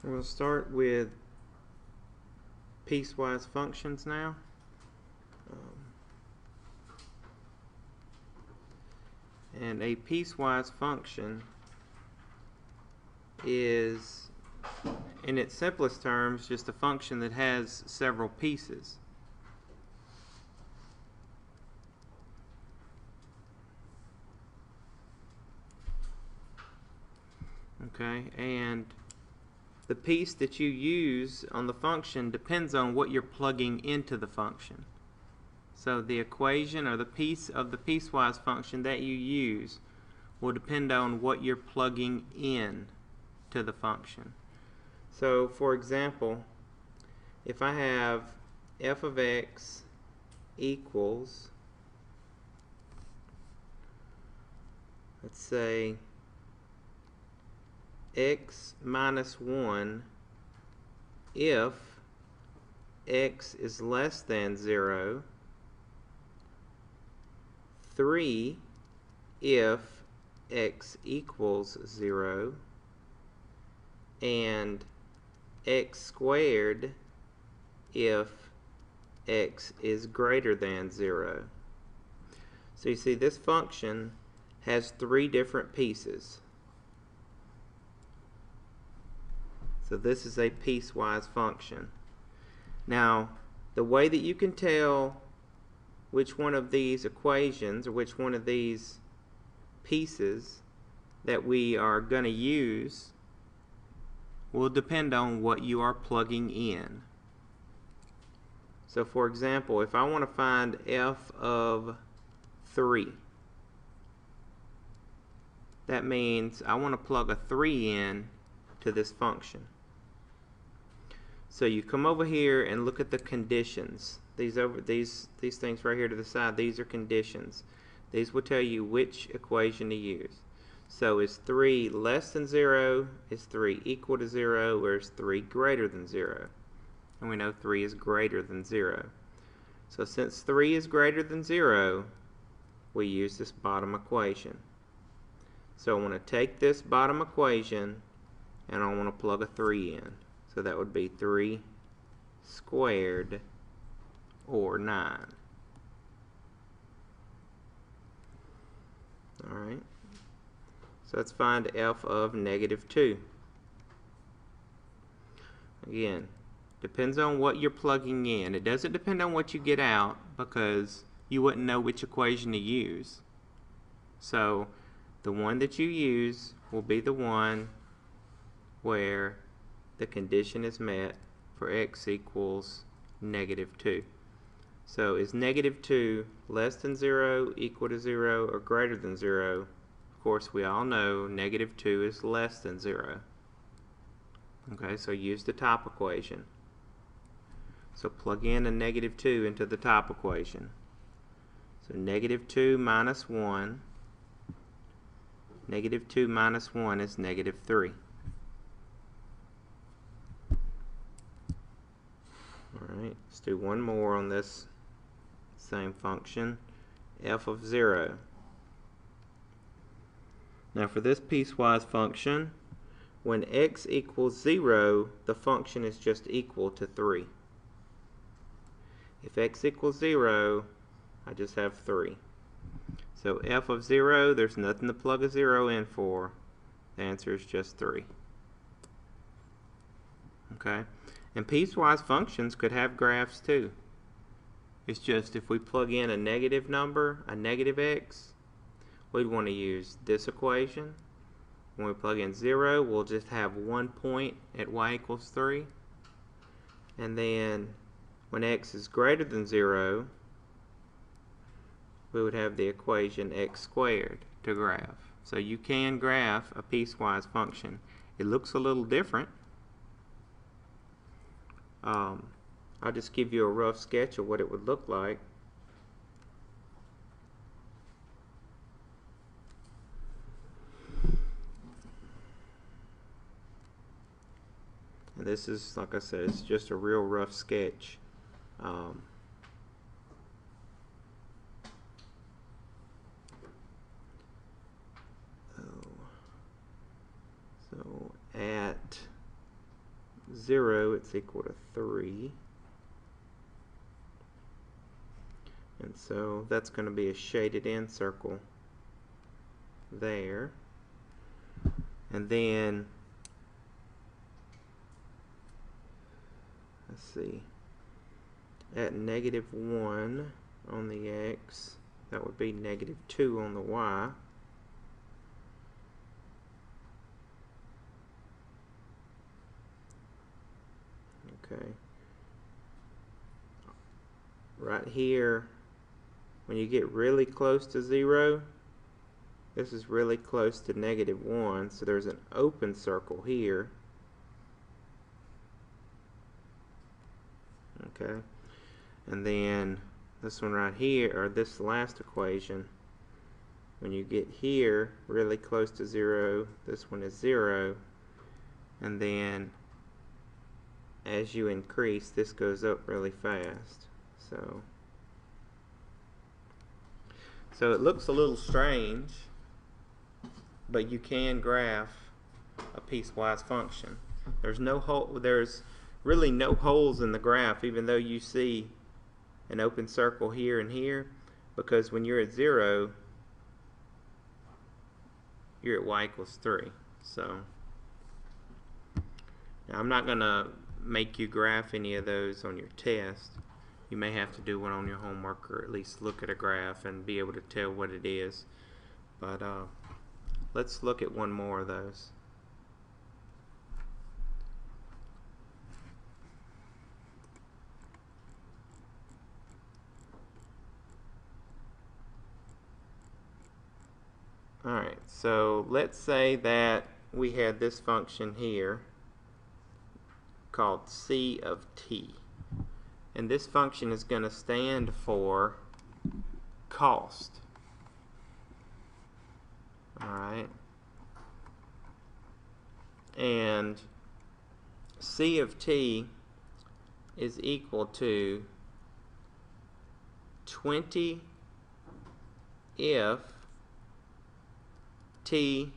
We'll start with piecewise functions now. And a piecewise function is, in its simplest terms, just a function that has several pieces. Okay, and the piece that you use on the function depends on what you're plugging into the function. So the equation or the piece of the piecewise function that you use will depend on what you're plugging in to the function. So for example, if I have f of x equals, let's say, x minus 1 if x is less than 0, 3 if x equals 0, and x squared if x is greater than 0. So you see this function has 3 different pieces. So this is a piecewise function. Now, the way that you can tell which one of these equations or which one of these pieces that we are going to use will depend on what you are plugging in. So for example, if I want to find f of 3, that means I want to plug a 3 in to this function. So you come over here and look at the conditions. These things right here to the side, these are conditions. These will tell you which equation to use. So is 3 less than 0, is 3 equal to 0, or is 3 greater than 0? And we know 3 is greater than 0. So since 3 is greater than 0, we use this bottom equation. So I want to take this bottom equation and I want to plug a 3 in. So that would be 3 squared, or 9. Alright, so let's find f of negative 2. Again, depends on what you're plugging in. It doesn't depend on what you get out, because you wouldn't know which equation to use. So the one that you use will be the one where the condition is met for x equals negative 2. So is negative 2 less than 0, equal to 0, or greater than 0? Of course, we all know negative 2 is less than 0. Okay, so use the top equation. So plug in a negative 2 into the top equation. So negative 2 minus 1. Negative 2 minus 1 is negative 3. Alright, let's do one more on this same function, f of 0. Now for this piecewise function, when x equals 0, the function is just equal to 3. If x equals 0, I just have 3. So f of 0, there's nothing to plug a 0 in for. The answer is just 3. Okay? And piecewise functions could have graphs too. It's just if we plug in a negative number, a negative x, we'd want to use this equation. When we plug in 0, we'll just have 1 point at y equals 3. And then when x is greater than 0, we would have the equation x squared to graph. So you can graph a piecewise function. It looks a little different. I'll just give you a rough sketch of what it would look like. And this is, like I said, it's just a real rough sketch. So at 0, it's equal to 3. And so that's going to be a shaded in circle there. And then, let's see, at -1 on the x, that would be -2 on the y. Okay. Right here, when you get really close to 0, this is really close to -1, so there's an open circle here. Okay. And then this one right here, or this last equation, when you get here really close to 0, this one is 0, and then as you increase, this goes up really fast. So it looks a little strange, but you can graph a piecewise function. There's really no holes in the graph, even though you see an open circle here and here, because when you're at 0, you're at y equals 3. So now I'm not going to make you graph any of those on your test. You may have to do one on your homework, or at least look at a graph and be able to tell what it is. But let's look at one more of those. Alright, so let's say that we had this function here called c of t. And this function is going to stand for cost. Alright. And c of t is equal to 20 if t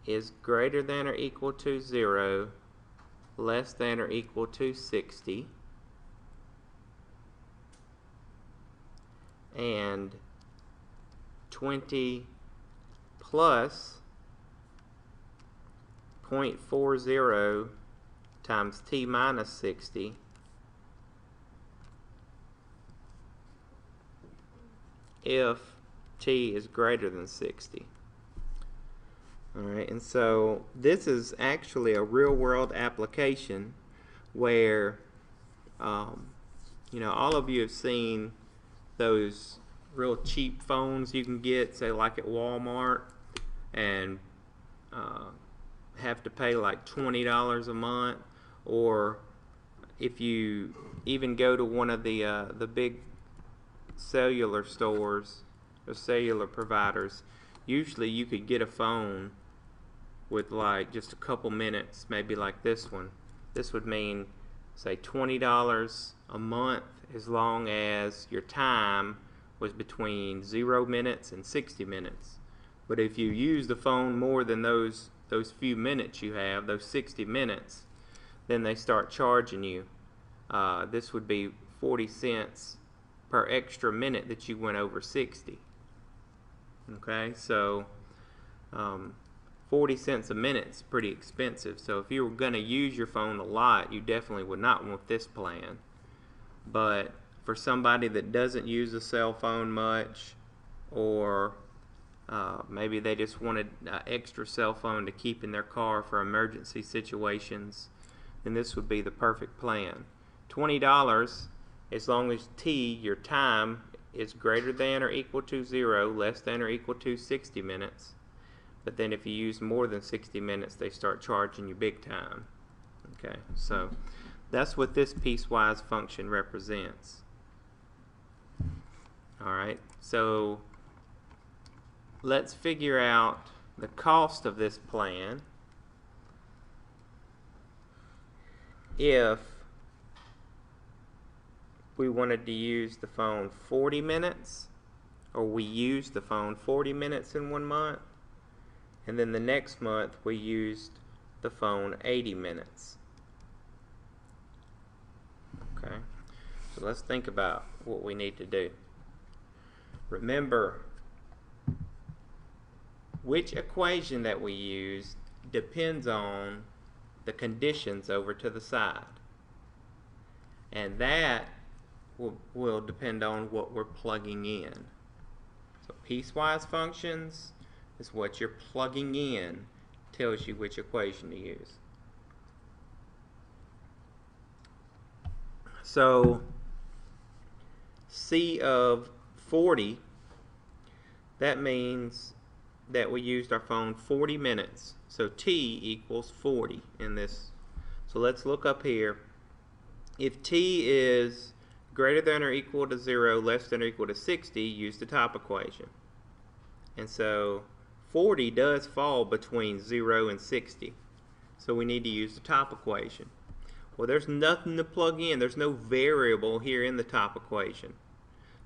is greater than or equal to 0, less than or equal to 60, and 20 plus 0.40 times t minus 60 if t is greater than 60. Alright, and so this is actually a real-world application where, you know, all of you have seen those real cheap phones you can get, say like at Walmart, and have to pay like $20 a month, or if you even go to one of the big cellular stores or cellular providers, usually you could get a phone with like just a couple minutes, maybe like this one. This would mean, say, $20 a month as long as your time was between 0 minutes and 60 minutes. But if you use the phone more than those few minutes you have, those 60 minutes, then they start charging you. This would be 40 cents per extra minute that you went over 60. Okay, so 40 cents a minute is pretty expensive. So if you were going to use your phone a lot, you definitely would not want this plan. But for somebody that doesn't use a cell phone much, or maybe they just wanted an extra cell phone to keep in their car for emergency situations, then this would be the perfect plan. $20 as long as t, your time, is greater than or equal to 0, less than or equal to 60 minutes. But then if you use more than 60 minutes, they start charging you big time. Okay, so that's what this piecewise function represents. Alright, so let's figure out the cost of this plan if we wanted to use the phone 40 minutes, or we used the phone 40 minutes in 1 month, and then the next month we used the phone 80 minutes. So let's think about what we need to do. Remember, which equation that we use depends on the conditions over to the side. And that will depend on what we're plugging in. So piecewise functions is what you're plugging in, tells you which equation to use. So C of 40, that means that we used our phone 40 minutes. So T equals 40 in this. So let's look up here. If T is greater than or equal to 0, less than or equal to 60, use the top equation. And so 40 does fall between 0 and 60. So we need to use the top equation. Well, there's nothing to plug in. There's no variable here in the top equation.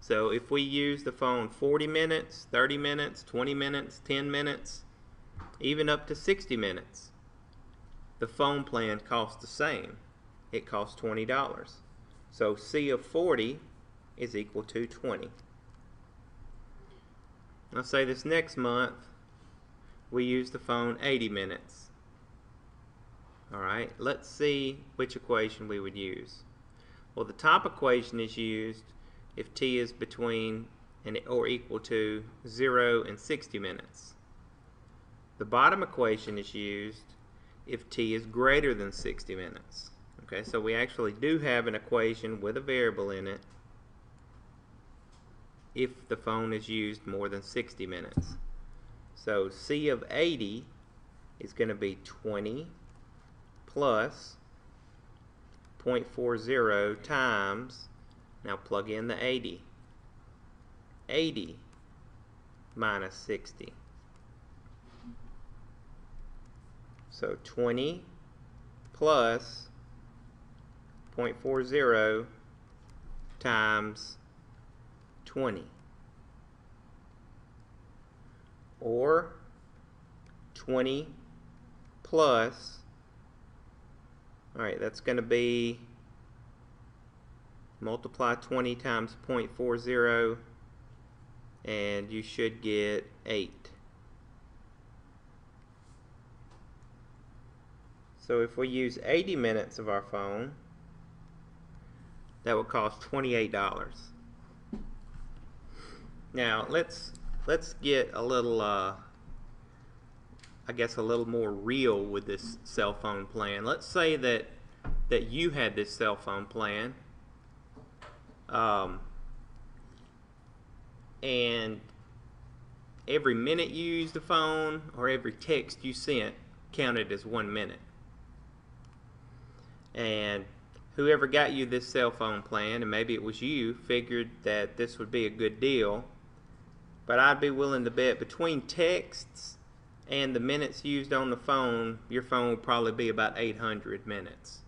So if we use the phone 40 minutes, 30 minutes, 20 minutes, 10 minutes, even up to 60 minutes, the phone plan costs the same. It costs $20. So C of 40 is equal to 20. Let's say this next month we use the phone 80 minutes. Alright, let's see which equation we would use. Well, the top equation is used if T is between or equal to 0 and 60 minutes. The bottom equation is used if T is greater than 60 minutes. Okay, so we actually do have an equation with a variable in it if the phone is used more than 60 minutes. So C of 80 is going to be 20 plus 0.40 times, now plug in the 80, 80 minus 60. So 20 plus 0.40 times 20, or 20 plus, alright, that's going to be multiply 20 times 0.40 and you should get 8. So if we use 80 minutes of our phone, that would cost $28. Now let's get a little I guess a little more real with this cell phone plan. Let's say that you had this cell phone plan and every minute you used the phone or every text you sent counted as 1 minute. And whoever got you this cell phone plan, and maybe it was you, figured that this would be a good deal. But I'd be willing to bet between texts and the minutes used on the phone, your phone would probably be about 800 minutes.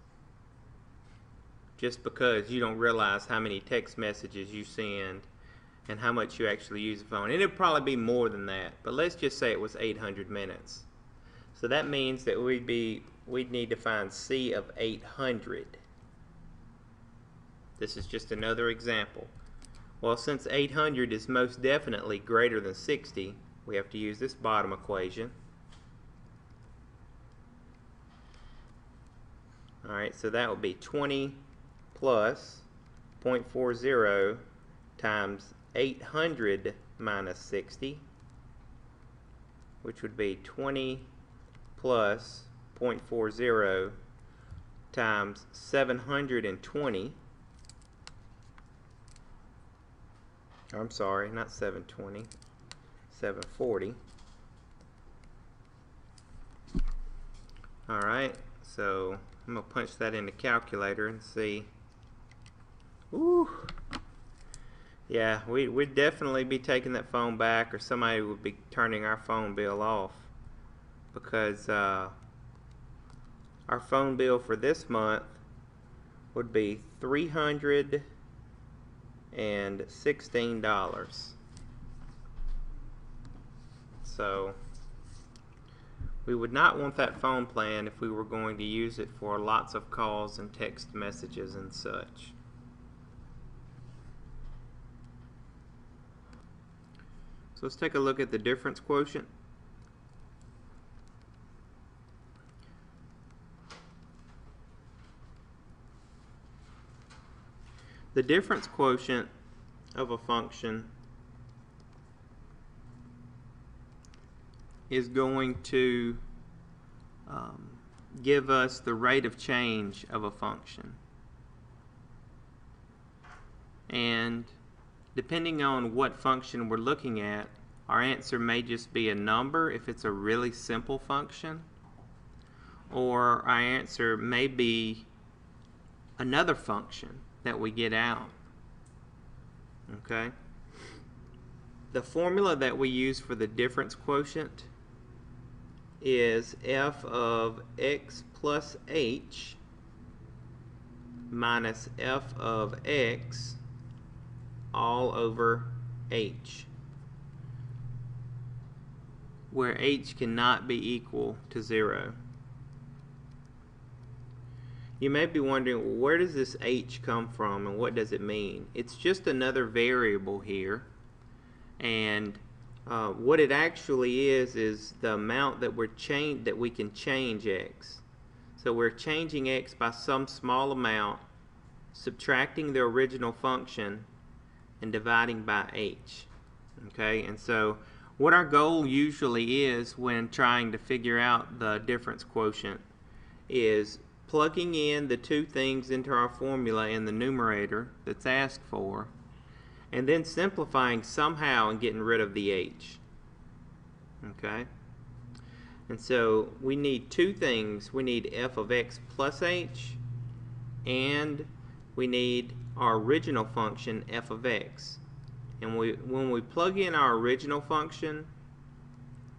Just because you don't realize how many text messages you send and how much you actually use the phone. And it'd probably be more than that, but let's just say it was 800 minutes. So that means that we'd need to find C of 800. This is just another example. Well, since 800 is most definitely greater than 60, we have to use this bottom equation. Alright, so that would be 20 plus 0.40 times 800 minus 60, which would be 20 plus 0.40 times 720. I'm sorry, not 720, 740. Alright, so I'm going to punch that in the calculator and see. Ooh. Yeah, we'd definitely be taking that phone back, or somebody would be turning our phone bill off, because our phone bill for this month would be $316. So we would not want that phone plan if we were going to use it for lots of calls and text messages and such. So let's take a look at the difference quotient. The difference quotient of a function is going to give us the rate of change of a function. And depending on what function we're looking at, our answer may just be a number if it's a really simple function, or our answer may be another function that we get out. Okay? The formula that we use for the difference quotient is f of x plus h minus f of x all over h, where h cannot be equal to 0. You may be wondering, well, where does this h come from and what does it mean? It's just another variable here, and what it actually is the amount that we can change x. So we're changing x by some small amount, subtracting the original function, and dividing by h. Okay, and so what our goal usually is when trying to figure out the difference quotient is plugging in the two things into our formula in the numerator that's asked for, and then simplifying somehow and getting rid of the h. Okay? And so we need two things. We need f of x plus h, and we need our original function f of x. And when we plug in our original function,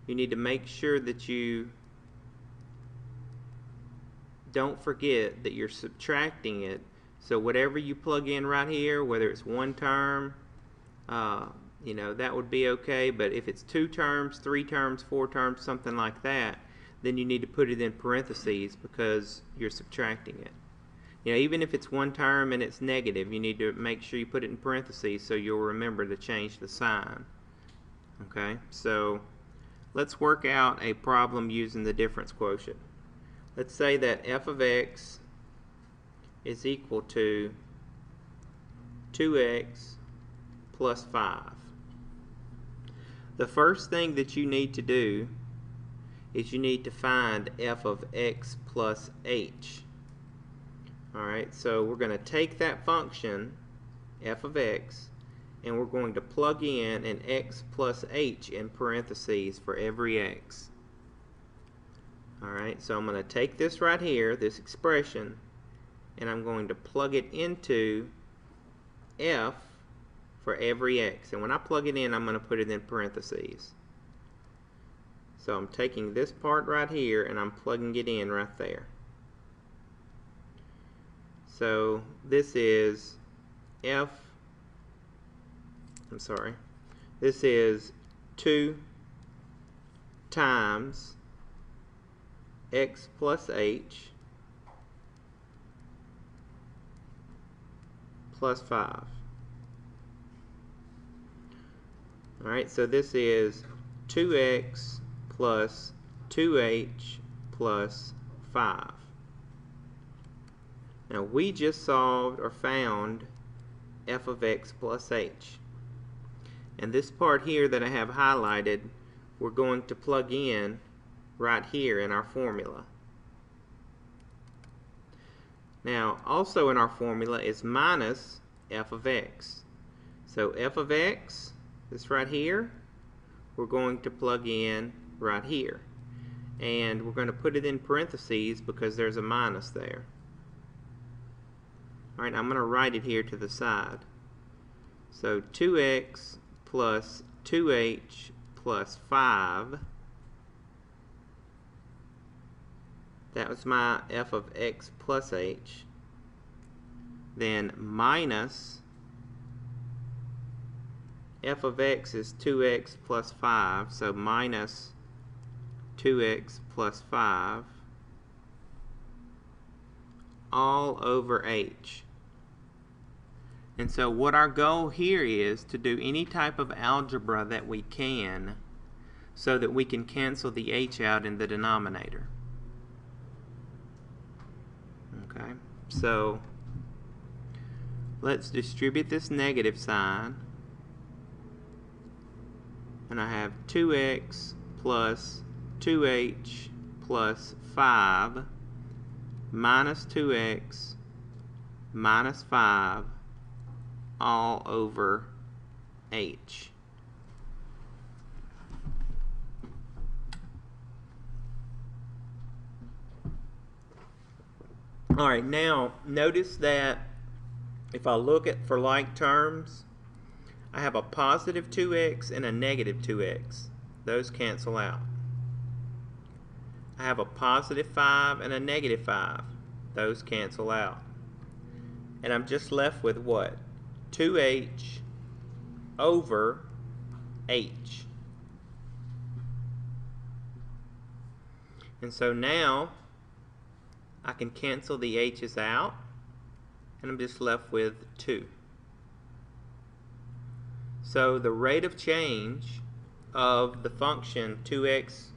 you need to make sure that you don't forget that you're subtracting it. So whatever you plug in right here, whether it's one term, you know, that would be okay. But if it's 2 terms, 3 terms, 4 terms, something like that, then you need to put it in parentheses because you're subtracting it. You know, even if it's one term and it's negative, you need to make sure you put it in parentheses so you'll remember to change the sign. Okay, so let's work out a problem using the difference quotient. Let's say that f of x is equal to 2x plus 5. The first thing that you need to do is you need to find f of x plus h. Alright, so we're going to take that function, f of x, and we're going to plug in an x plus h in parentheses for every x. Alright, so I'm going to take this right here, this expression, and I'm going to plug it into f for every x. And when I plug it in, I'm going to put it in parentheses. So I'm taking this part right here and I'm plugging it in right there. So this is this is 2 times x plus h plus 5. Alright, so this is 2x plus 2h plus 5. Now we just solved or found f of x plus h. And this part here that I have highlighted, we're going to plug in right here in our formula. Now also in our formula is minus f of x. So f of x, this right here, we're going to plug in right here. And we're going to put it in parentheses because there's a minus there. Alright, I'm going to write it here to the side. So 2x plus 2h plus 5, that was my f of x plus h, then minus f of x is 2x plus 5, so minus 2x plus 5 all over h. And so what our goal here is to do any type of algebra that we can so that we can cancel the h out in the denominator. Okay, so let's distribute this negative sign, and I have 2x plus 2h plus 5 minus 2x minus 5 all over h. Alright, now notice that if I look at for like terms, I have a positive 2x and a negative 2x. Those cancel out. I have a positive 5 and a negative 5. Those cancel out. And I'm just left with what? 2h over h. And so now I can cancel the h's out, and I'm just left with 2. So the rate of change of the function 2x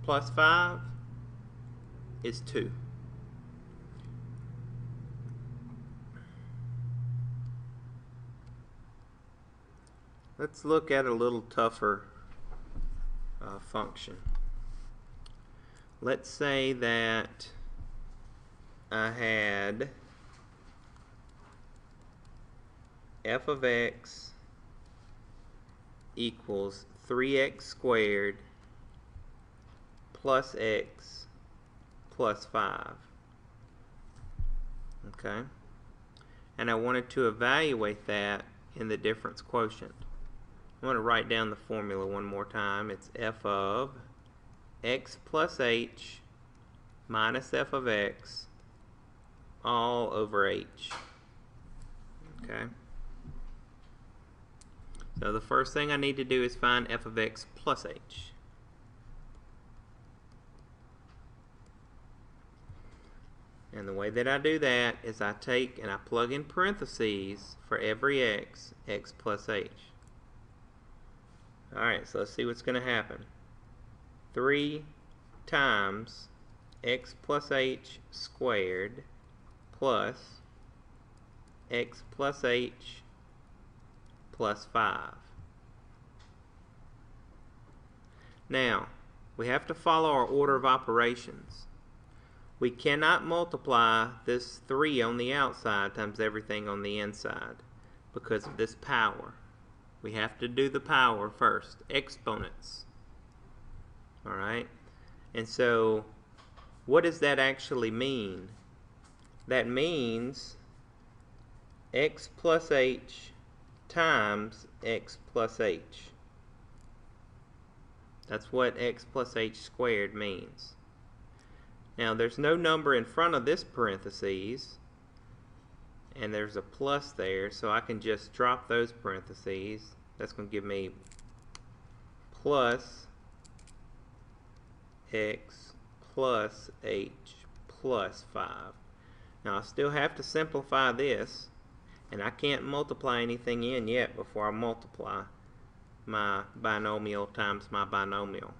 plus 5 is 2. Let's look at a little tougher function. Let's say that I had f of x equals 3x squared plus x plus 5. Okay? And I wanted to evaluate that in the difference quotient. I'm going to write down the formula one more time. It's f of x plus h minus f of x all over h. Okay? So the first thing I need to do is find f of x plus h. And the way that I do that is I take and I plug in parentheses for every x, x plus h. Alright, so let's see what's going to happen. 3 times x plus h squared plus x plus h plus 5. Now, we have to follow our order of operations. We cannot multiply this 3 on the outside times everything on the inside because of this power. We have to do the power first, exponents. Alright? And so, what does that actually mean? That means x plus h times x plus h. That's what x plus h squared means. Now, there's no number in front of this parentheses, and there's a plus there, so I can just drop those parentheses. That's going to give me plus x plus h plus 5. Now, I still have to simplify this, and I can't multiply anything in yet before I multiply my binomial times my binomial.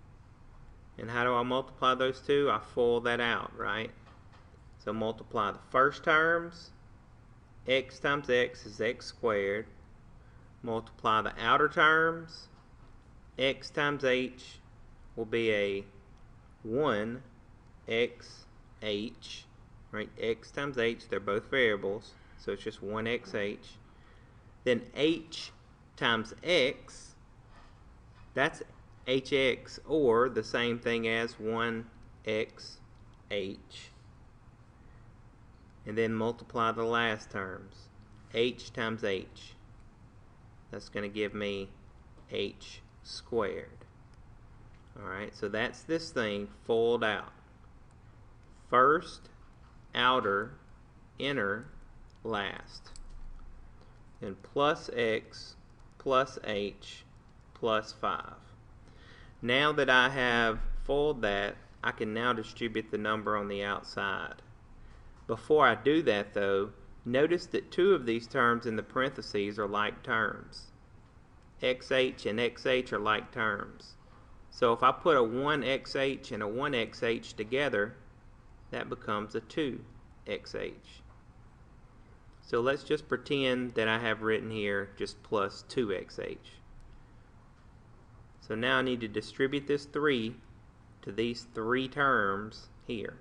And how do I multiply those two? I FOIL that out, right? So multiply the first terms. X times x is x squared. Multiply the outer terms. X times h will be a 1xh, right? X times h, they're both variables, so it's just 1xh. Then h times x, that's hx, or the same thing as 1xh. And then multiply the last terms. H times h. That's going to give me h squared. Alright, so that's this thing folded out. First, outer, inner, last. Then plus x plus h plus 5. Now that I have folded that, I can now distribute the number on the outside. Before I do that though, Notice that two of these terms in the parentheses are like terms. XH and XH are like terms. So if I put a 1XH and a 1XH together, that becomes a 2XH. So let's just pretend that I have written here just plus 2XH. So now I need to distribute this 3 to these three terms here.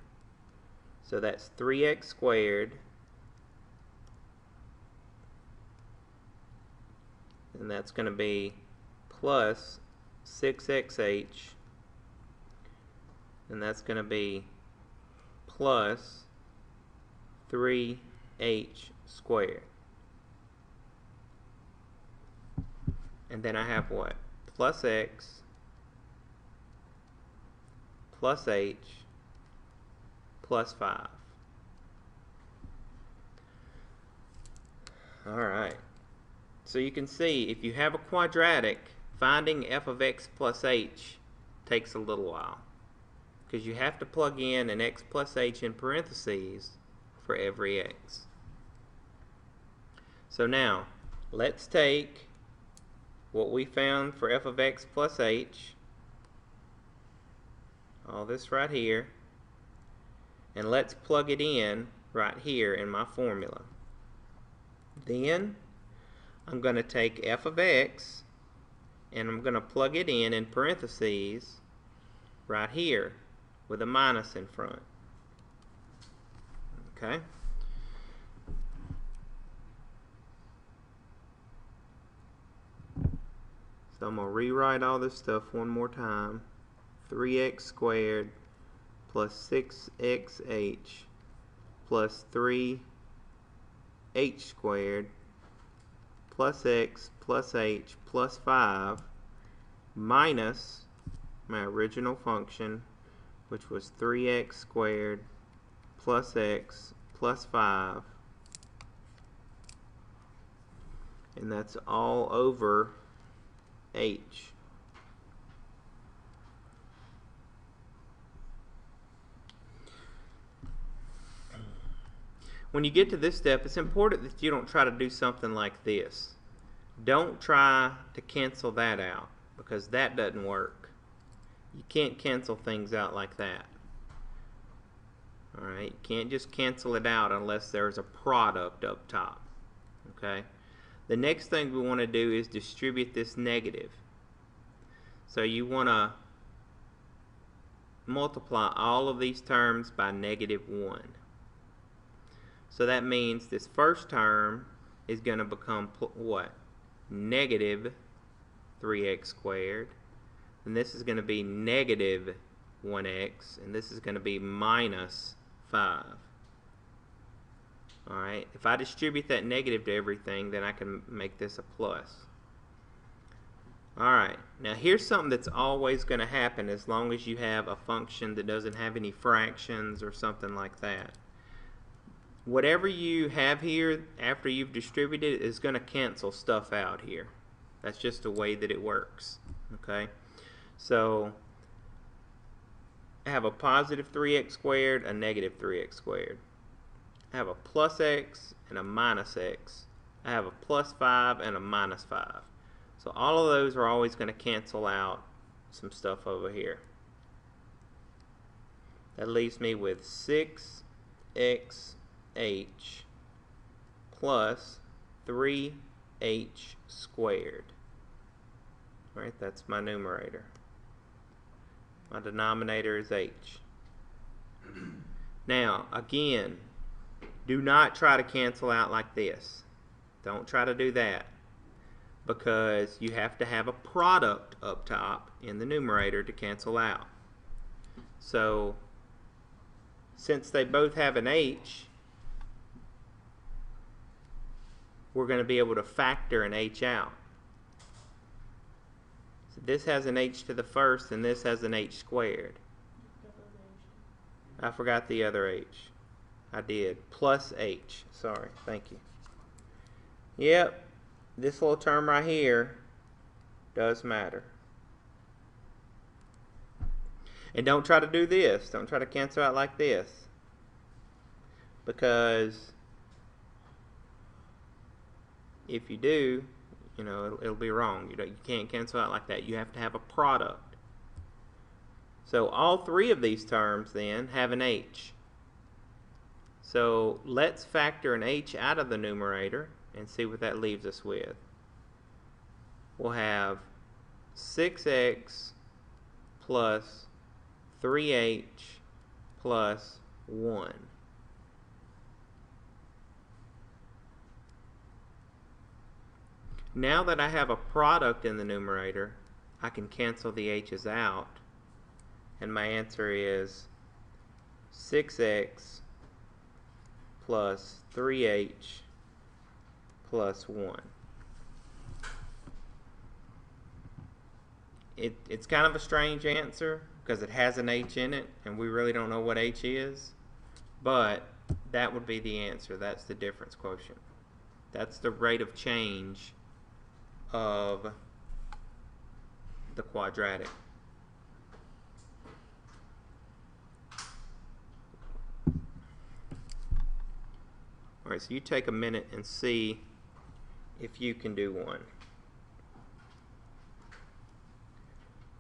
So that's 3x squared, and that's going to be plus 6xh, and that's going to be plus 3h squared. And then I have what? Plus x plus h plus 5. Alright. So you can see if you have a quadratic, finding f of x plus h takes a little while, because you have to plug in an x plus h in parentheses for every x. So now, let's take what we found for f of x plus h, all this right here, and let's plug it in right here in my formula. Then I'm going to take f of x and I'm going to plug it in parentheses right here with a minus in front. Okay? So I'm going to rewrite all this stuff one more time. 3x squared plus 6xh plus 3h squared plus x plus h plus 5 minus my original function, which was 3x squared plus x plus 5, and that's all over h. When you get to this step, it's important that you don't try to do something like this. Don't try to cancel that out, because that doesn't work. You can't cancel things out like that. Alright, you can't just cancel it out unless there's a product up top. Okay? The next thing we want to do is distribute this negative. So you want to multiply all of these terms by -1. So that means this first term is going to become what? Negative 3x squared. And this is going to be negative 1x. And this is going to be minus 5. Alright, if I distribute that negative to everything, then I can make this a plus. Alright, now here's something that's always going to happen as long as you have a function that doesn't have any fractions or something like that. Whatever you have here after you've distributed is going to cancel stuff out here. That's just the way that it works. Okay, so I have a positive 3x squared, a negative 3x squared. I have a plus x and a minus x. I have a plus 5 and a minus 5. So all of those are always going to cancel out some stuff over here. That leaves me with 6xh plus 3h squared. Right, that's my numerator. My denominator is h. Now, again, do not try to cancel out like this. Don't try to do that, because you have to have a product up top in the numerator to cancel out. So, since they both have an h, we're going to be able to factor an h out. So this has an h to the first, and this has an h squared. I forgot the other h. I did. Plus h. Sorry. Thank you. Yep. This little term right here does matter. And don't try to do this. Don't try to cancel out like this, because if you do, you know, it'll be wrong. You can't cancel out like that. You have to have a product. So all three of these terms then have an h. So let's factor an h out of the numerator and see what that leaves us with. We'll have 6x plus 3h plus 1. Now that I have a product in the numerator, I can cancel the h's out, and my answer is 6x plus 3h plus 1. It's kind of a strange answer because it has an h in it, and we really don't know what h is, but that would be the answer. That's the difference quotient. That's the rate of change of the quadratic. Alright, so you take a minute and see if you can do one.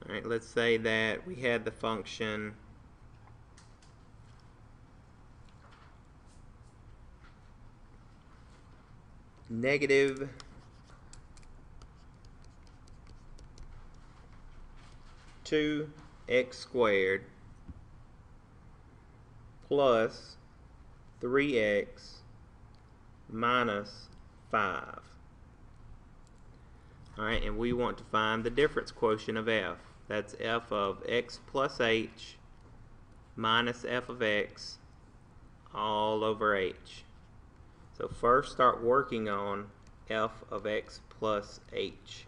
Alright, let's say that we had the function negative 2x squared plus 3x minus 5. Alright, and we want to find the difference quotient of f. That's f of x plus h minus f of x all over h. So first start working on f of x plus h.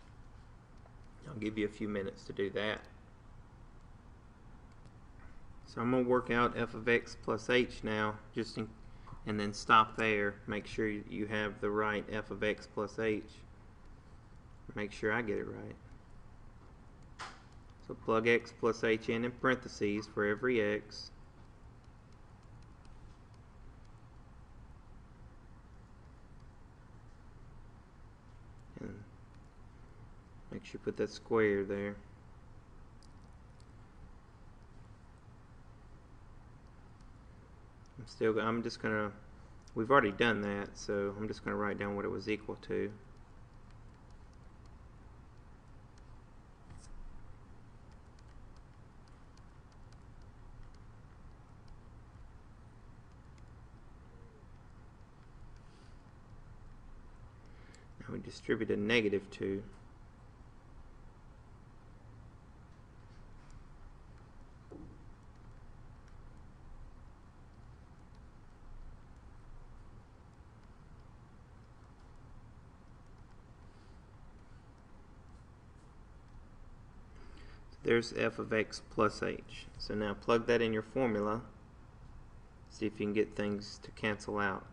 I'll give you a few minutes to do that. So I'm going to work out f of x plus h now, and then stop there. Make sure you have the right f of x plus h. Make sure I get it right. So plug x plus h in parentheses for every x. And make sure you put that square there. I'm just gonna, we've already done that, so I'm just gonna write down what it was equal to. Now we distributed negative 2. There's f of x plus h. So now plug that in your formula. See if you can get things to cancel out.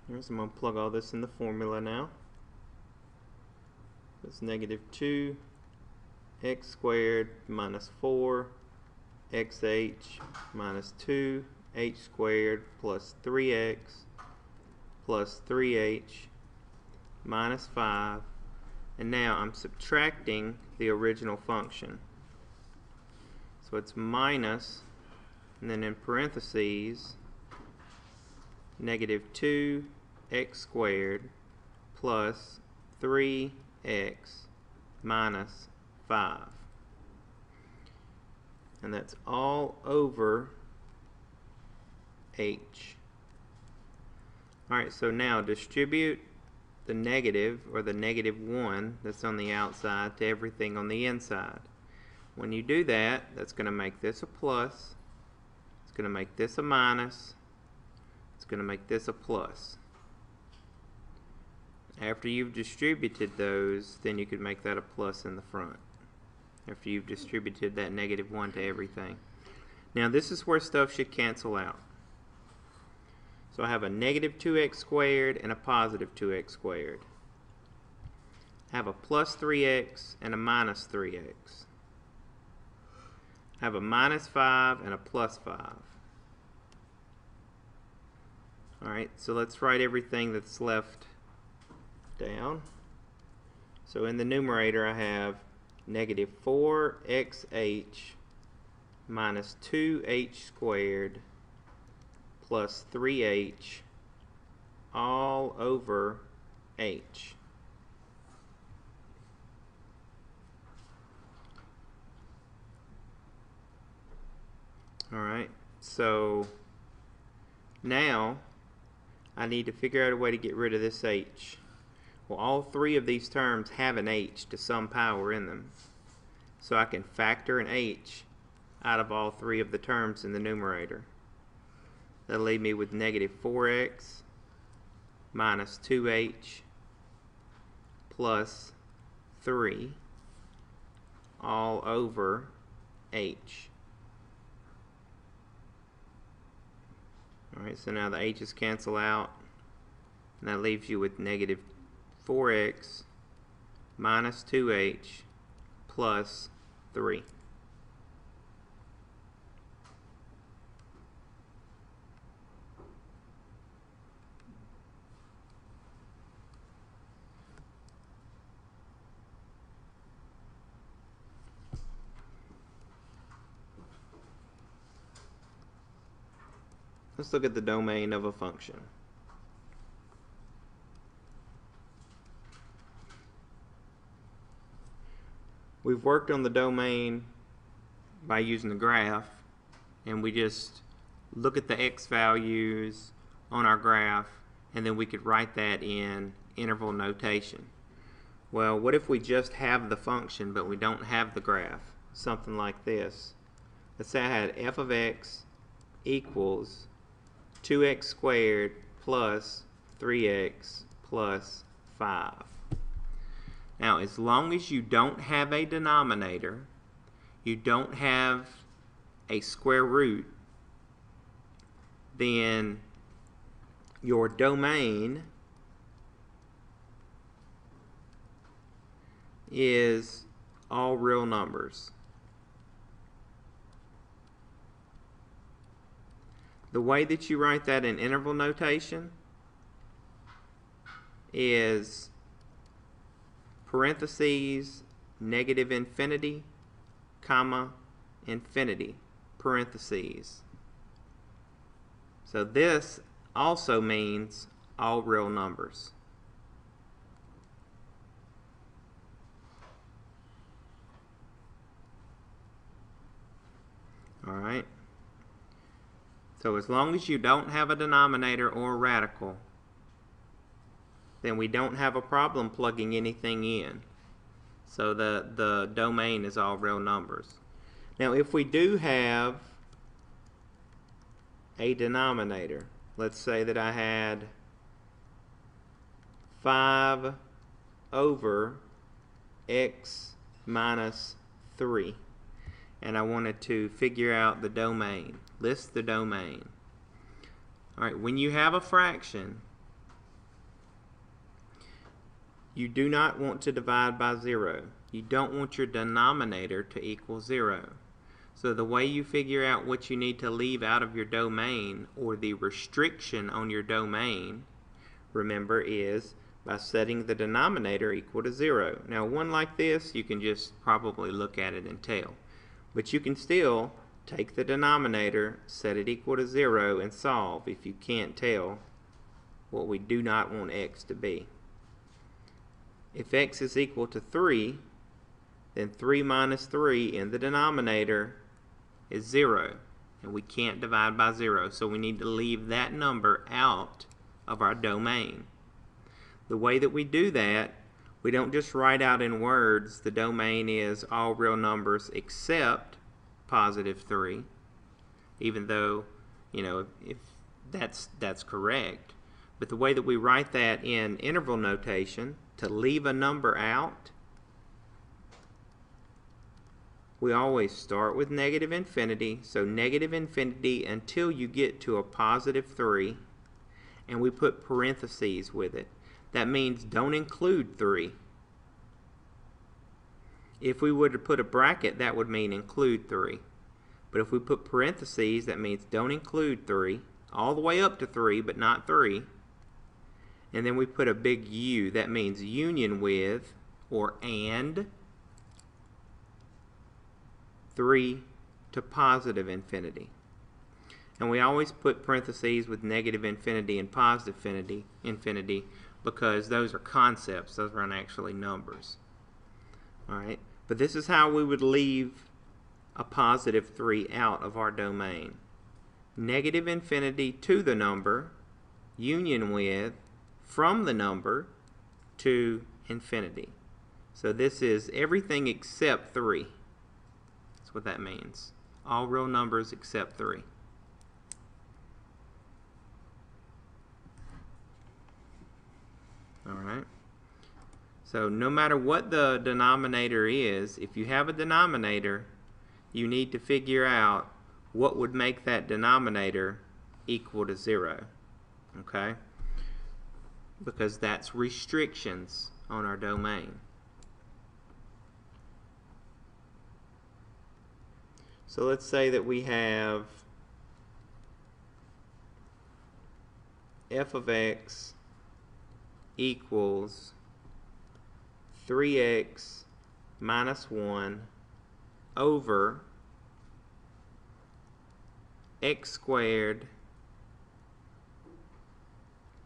Here's, I'm going to plug all this in the formula now. It's negative 2 x squared minus 4 xh minus 2 h squared plus 3x plus 3h minus 5, and now I'm subtracting the original function. So it's minus, and then in parentheses, negative 2x squared plus 3x minus 5. And that's all over h. Alright, so now distribute the negative, or the negative 1 that's on the outside, to everything on the inside. When you do that, that's going to make this a plus, it's going to make this a minus, it's going to make this a plus. After you've distributed those, then you could make that a plus in the front, after you've distributed that negative 1 to everything. Now this is where stuff should cancel out. So I have a negative 2x squared and a positive 2x squared. I have a plus 3x and a minus 3x. I have a minus 5 and a plus 5. Alright, so let's write everything that's left down. So in the numerator I have negative 4xh minus 2h squared plus 3h all over h. Alright, so now I need to figure out a way to get rid of this h. Well, all three of these terms have an h to some power in them. So I can factor an h out of all three of the terms in the numerator. That'll leave me with negative 4x minus 2h plus 3 all over h. Alright, so now the h's cancel out, and that leaves you with negative 4x minus 2h plus 3. Let's look at the domain of a function. We've worked on the domain by using the graph, and we just look at the x values on our graph, and then we could write that in interval notation. Well, what if we just have the function but we don't have the graph? Something like this. Let's say I had f of x equals 2x squared plus 3x plus 5. Now, as long as you don't have a denominator, you don't have a square root, then your domain is all real numbers. The way that you write that in interval notation is parentheses, negative infinity, comma, infinity, parentheses. So this also means all real numbers. Alright. So as long as you don't have a denominator or a radical, then we don't have a problem plugging anything in. So the domain is all real numbers. Now if we do have a denominator, let's say that I had 5 over x minus 3, and I wanted to figure out the domain. List the domain. Alright, when you have a fraction, you do not want to divide by 0. You don't want your denominator to equal 0. So the way you figure out what you need to leave out of your domain, or the restriction on your domain, remember, is by setting the denominator equal to 0. Now one like this, you can just probably look at it and tell. But you can still take the denominator, set it equal to 0, and solve if you can't tell what we do not want x to be. If x is equal to 3, then 3 minus 3 in the denominator is 0, and we can't divide by 0, so we need to leave that number out of our domain. The way that we do that, we don't just write out in words the domain is all real numbers except positive 3, even though, you know, if that's correct. But the way that we write that in interval notation, to leave a number out, we always start with negative infinity, so negative infinity until you get to a positive 3, and we put parentheses with it. That means don't include 3. If we were to put a bracket, that would mean include 3. But if we put parentheses, that means don't include 3, all the way up to 3, but not 3. And then we put a big U. That means union with, or and, 3 to positive infinity. And we always put parentheses with negative infinity and positive infinity because those are concepts. Those aren't actually numbers. All right, but this is how we would leave a positive 3 out of our domain. Negative infinity to the number, union with, from the number to infinity. So this is everything except 3. That's what that means. All real numbers except 3. All right. So no matter what the denominator is, if you have a denominator, you need to figure out what would make that denominator equal to 0. Okay? Because that's restrictions on our domain. So let's say that we have f of x equals 3x minus 1 over x squared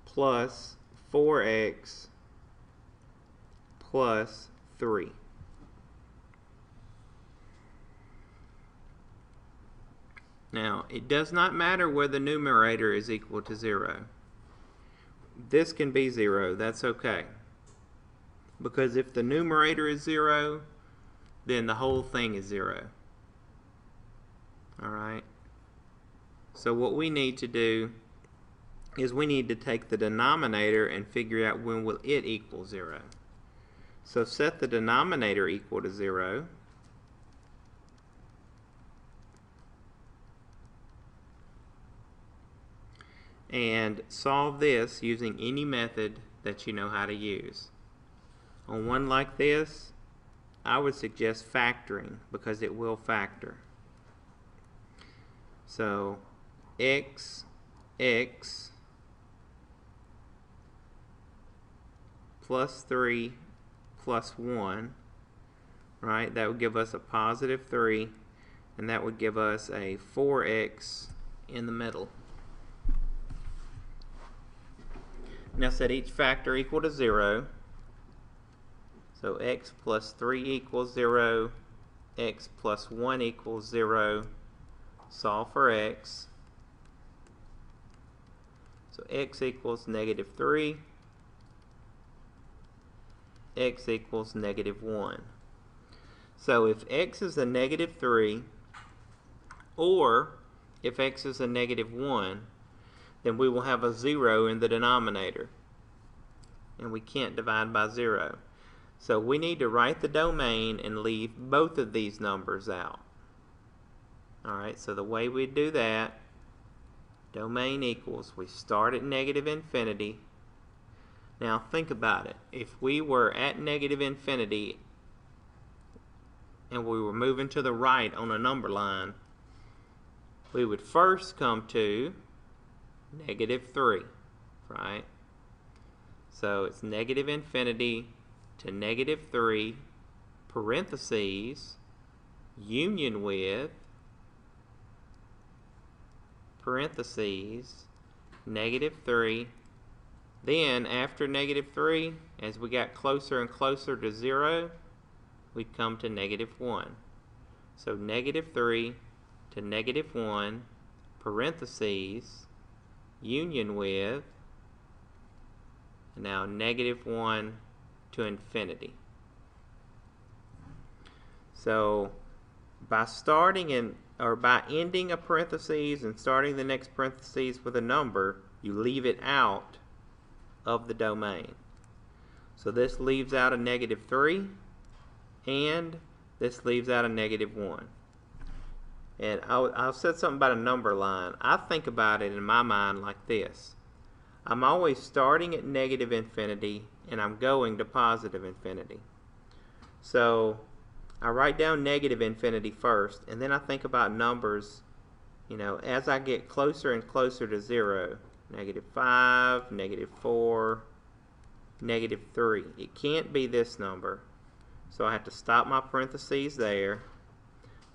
plus 4x plus 3. Now, it does not matter whether the numerator is equal to 0. This can be 0, that's okay. Because if the numerator is 0, then the whole thing is 0. Alright? So what we need to do is we need to take the denominator and figure out when will it equal 0. So set the denominator equal to 0. And solve this using any method that you know how to use. On one like this, I would suggest factoring because it will factor. So x plus 3 plus 1, right? That would give us a positive 3, and that would give us a 4x in the middle. Now set each factor equal to 0. So x plus 3 equals 0, x plus 1 equals 0. Solve for x. So x equals negative 3, x equals negative 1. So if x is a negative 3, or if x is a negative 1, then we will have a 0 in the denominator. And we can't divide by 0. So we need to write the domain and leave both of these numbers out. Alright, so the way we do that, domain equals, we start at negative infinity. Now think about it. If we were at negative infinity and we were moving to the right on a number line, we would first come to negative 3, right? So it's negative infinity to negative 3, parentheses, union with, parentheses, negative 3. Then after negative 3, as we got closer and closer to 0, we'd come to negative 1. So negative 3 to negative 1, parentheses, union with, and now negative 1 to infinity. So by starting in, or by ending a parentheses and starting the next parentheses with a number, you leave it out of the domain. So this leaves out a negative 3, and this leaves out a negative 1. And I'll say something about a number line. I think about it in my mind like this. I'm always starting at negative infinity and I'm going to positive infinity. So I write down negative infinity first, and then I think about numbers you know, as I get closer and closer to 0, -5, -4, -3. It can't be this number. So I have to stop my parentheses there.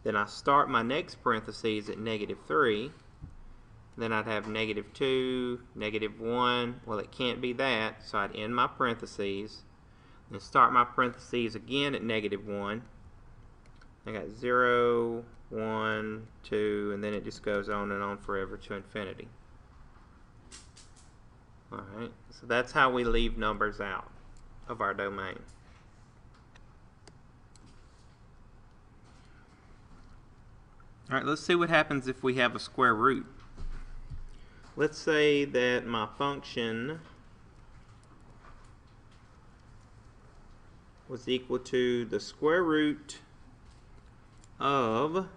Then I start my next parentheses at -3. Then I'd have -2, -1. Well, it can't be that, so I'd end my parentheses. Then start my parentheses again at -1. I got 0, 1, 2, and then it just goes on and on forever to infinity. Alright, so that's how we leave numbers out of our domain. Alright, let's see what happens if we have a square root. Let's say that my function was equal to the square root of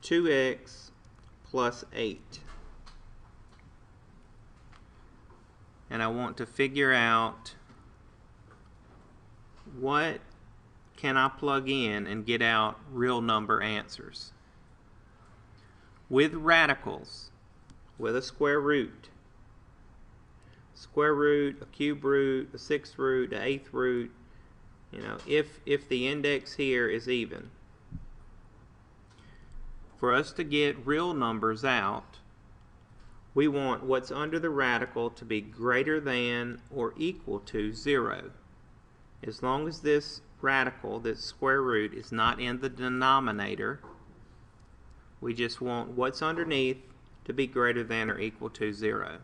2x plus 8. And I want to figure out what can I plug in and get out real number answers. With radicals, with a square root, a cube root, a sixth root, an eighth root, you know, if the index here is even. For us to get real numbers out, we want what's under the radical to be greater than or equal to 0. As long as this radical, this square root, is not in the denominator, we just want what's underneath to be greater than or equal to 0.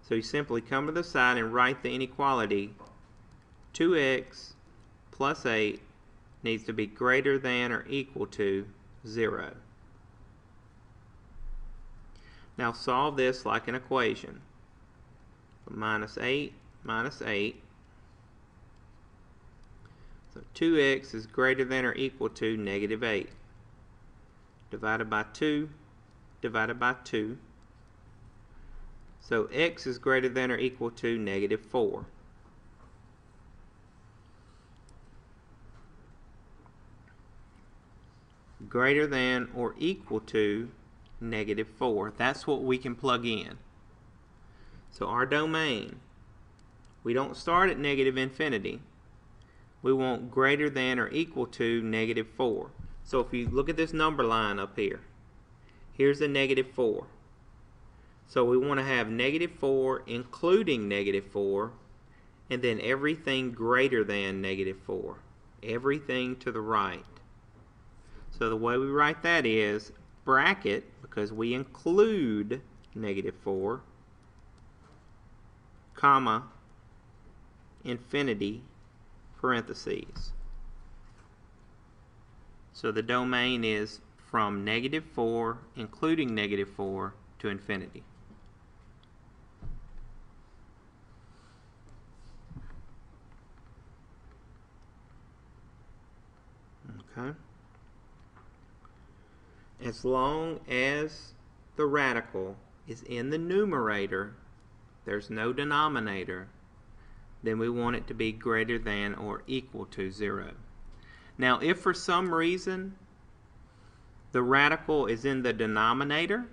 So you simply come to the side and write the inequality. 2x plus 8 needs to be greater than or equal to 0. Now solve this like an equation. -8 minus 8. So 2x is greater than or equal to -8. Divided by 2, divided by 2. So x is greater than or equal to -4. Greater than or equal to -4. That's what we can plug in. So our domain, we don't start at -infinity. We want greater than or equal to -4. So if you look at this number line up here, here's a -4. So we want to have -4 including -4, and then everything greater than -4. Everything to the right. So the way we write that is bracket, because we include -4, comma, infinity, parentheses. So the domain is from -4, including -4, to infinity. Okay. As long as the radical is in the numerator, there's no denominator, then we want it to be greater than or equal to 0. Now, if for some reason the radical is in the denominator,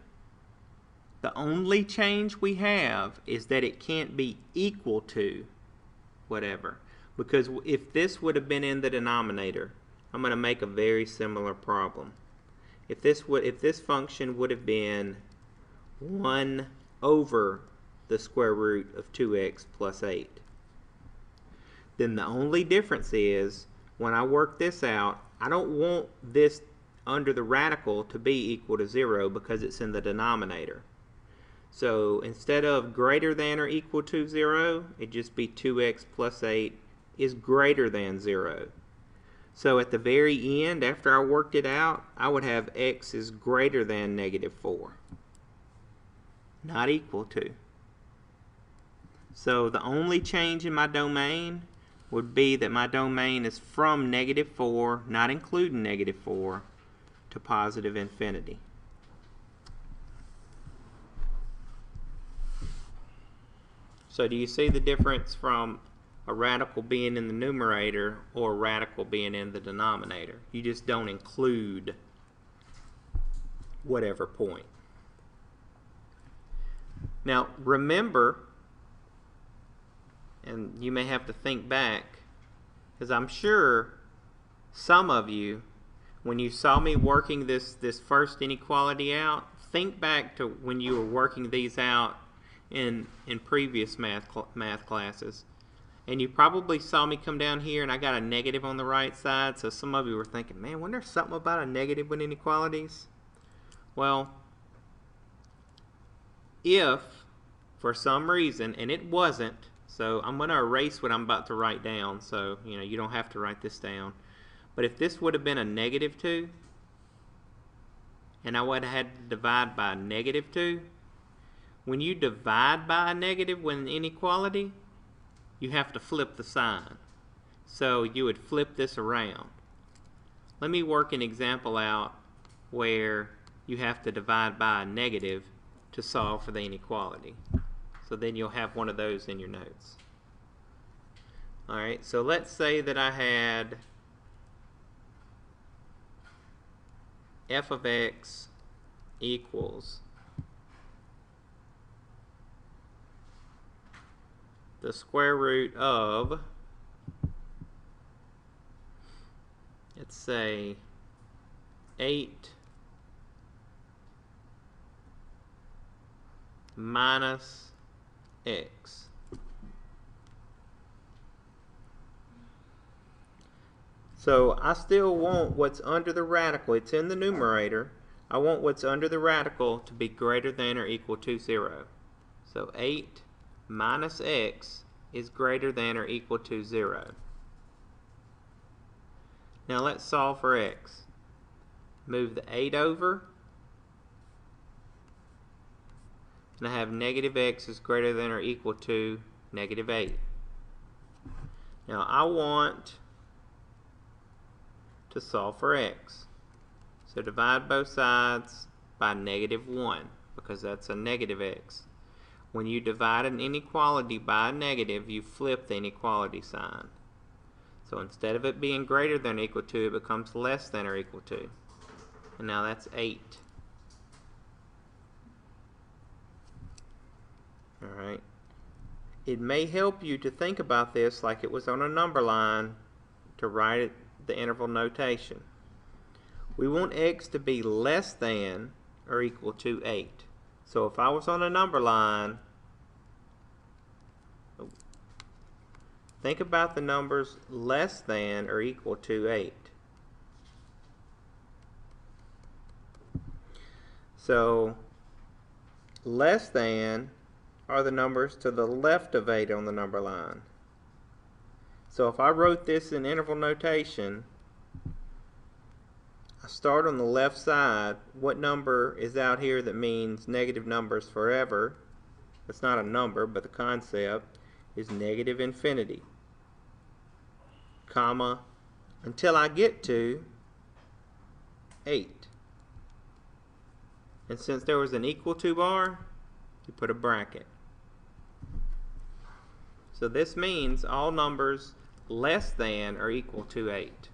the only change we have is that it can't be equal to whatever. Because if this would have been in the denominator, I'm going to make a very similar problem. If this function would have been 1 over the square root of 2x plus 8, then the only difference is when I work this out, I don't want this under the radical to be equal to 0 because it's in the denominator. So instead of greater than or equal to 0, it'd just be 2x plus 8 is greater than 0. So at the very end, after I worked it out, I would have x is greater than -4, not equal to. So the only change in my domain would be that my domain is from -4, not including -4, to positive infinity. So do you see the difference from a radical being in the numerator or a radical being in the denominator? You just don't include whatever point. Now remember, and you may have to think back, because I'm sure some of you, when you saw me working this first inequality out, think back to when you were working these out in previous math classes. And you probably saw me come down here and I got a negative on the right side, so some of you were thinking, man, wasn't there something about a negative with inequalities? Well, if for some reason, and it wasn't, so I'm going to erase what I'm about to write down, so you don't have to write this down. But if this would have been a negative 2, and I would have had to divide by a negative 2, when you divide by a negative with an inequality, you have to flip the sign. So you would flip this around. Let me work an example out where you have to divide by a negative to solve for the inequality. So then you'll have one of those in your notes. Alright, so let's say that I had f of x equals the square root of, let's say, 8 minus x. So I still want what's under the radical. It's in the numerator. I want what's under the radical to be greater than or equal to 0. So 8 minus x is greater than or equal to 0. Now let's solve for x. Move the 8 over, and I have negative x is greater than or equal to negative 8. Now I want to solve for x. So divide both sides by negative 1, because that's a negative x. When you divide an inequality by a negative, you flip the inequality sign. So instead of it being greater than or equal to, it becomes less than or equal to. And now that's 8. Alright. It may help you to think about this like it was on a number line to write it the interval notation. We want x to be less than or equal to 8. So if I was on a number line, think about the numbers less than or equal to 8. So less than are the numbers to the left of 8 on the number line. So if I wrote this in interval notation, I start on the left side. What number is out here that means negative numbers forever? It's not a number, but the concept is negative infinity, comma, until I get to 8. And since there was an equal to bar, you put a bracket. So this means all numbers less than or equal to 8.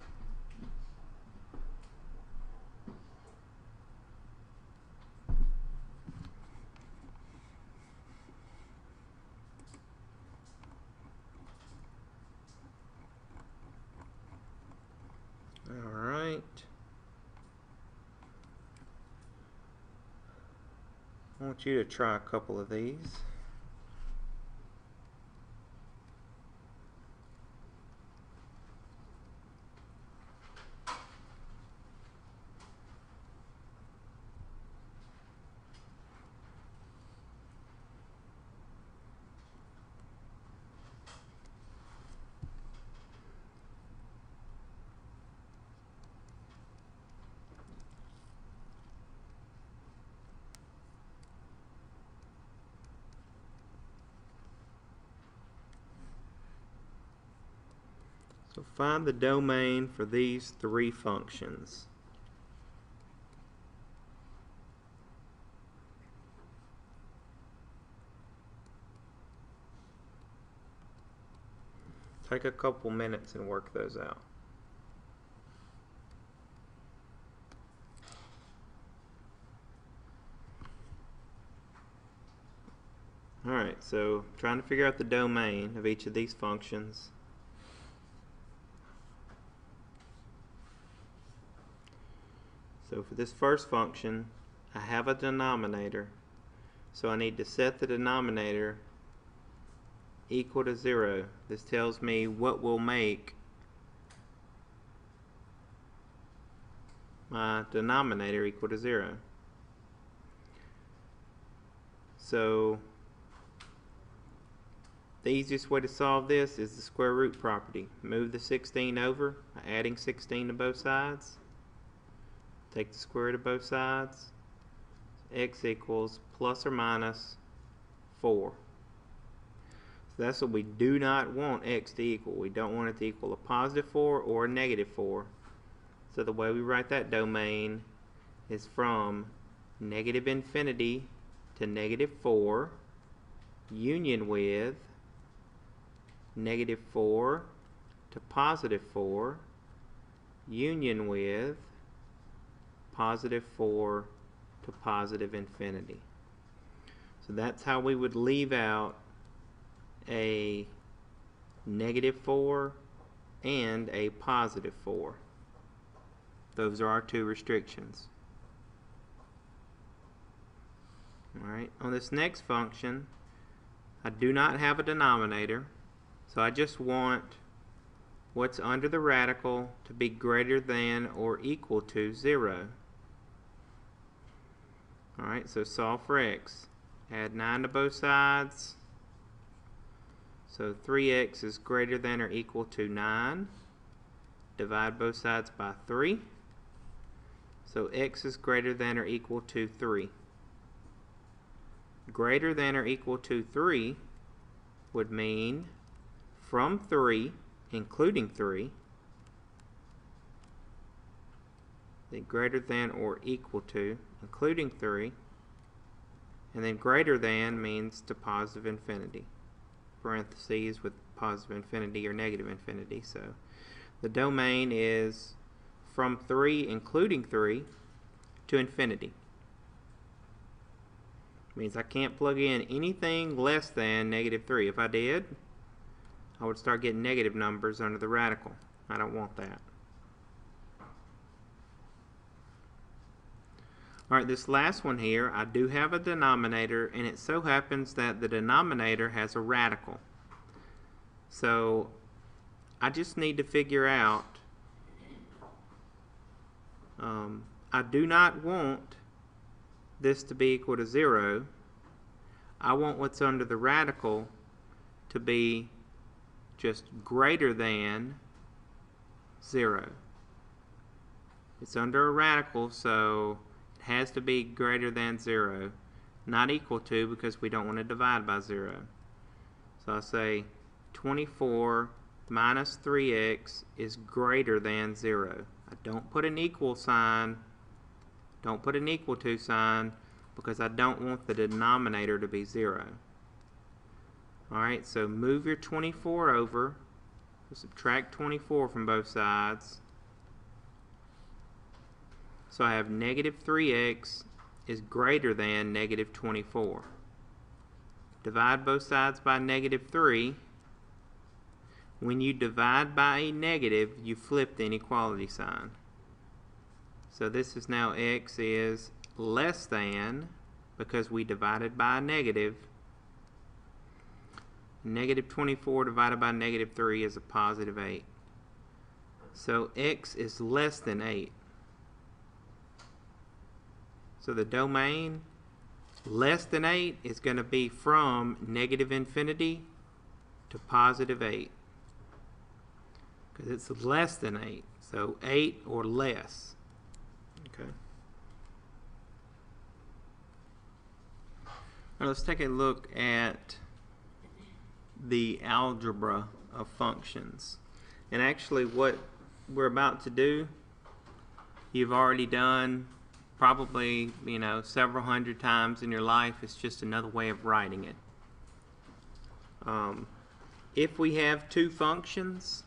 All right. I want you to try a couple of these. So find the domain for these three functions. Take a couple minutes and work those out. Alright, so trying to figure out the domain of each of these functions. So for this first function, I have a denominator, so I need to set the denominator equal to 0. This tells me what will make my denominator equal to 0. So the easiest way to solve this is the square root property. Move the 16 over by adding 16 to both sides. Take the square root of both sides. X equals plus or minus 4. So that's what we do not want x to equal. We don't want it to equal a positive 4 or a negative 4. So the way we write that domain is from negative infinity to negative 4, union with negative 4 to positive 4, union with positive 4 to positive infinity. So that's how we would leave out a negative 4 and a positive 4. Those are our two restrictions. Alright, on this next function, I do not have a denominator, so I just want what's under the radical to be greater than or equal to 0. Alright, so solve for x. Add 9 to both sides. So 3x is greater than or equal to 9. Divide both sides by 3. So x is greater than or equal to 3. Greater than or equal to 3 would mean from 3, including 3, the greater than or equal to, including 3, and then greater than means to positive infinity. Parentheses with positive infinity or negative infinity. So the domain is from 3, including 3, to infinity. Means I can't plug in anything less than negative 3. If I did, I would start getting negative numbers under the radical. I don't want that. Alright, this last one here, I do have a denominator, and it so happens that the denominator has a radical. So I just need to figure out, I do not want this to be equal to 0. I want what's under the radical to be just greater than 0. It's under a radical, so it has to be greater than 0. Not equal to, because we don't want to divide by 0. So I'll say 24 minus 3x is greater than 0. I don't put an equal sign, don't put an equal to sign, because I don't want the denominator to be 0. Alright, so move your 24 over, subtract 24 from both sides. So I have negative 3x is greater than negative 24. Divide both sides by negative 3. When you divide by a negative, you flip the inequality sign. So this is now x is less than, because we divided by a negative. Negative 24 divided by negative 3 is a positive 8. So x is less than 8. So the domain less than 8 is going to be from negative infinity to positive 8. Because it's less than 8. So 8 or less. Okay. Now let's take a look at the algebra of functions. And actually what we're about to do, you've already done probably, several hundred times in your life. It's just another way of writing it. If we have two functions,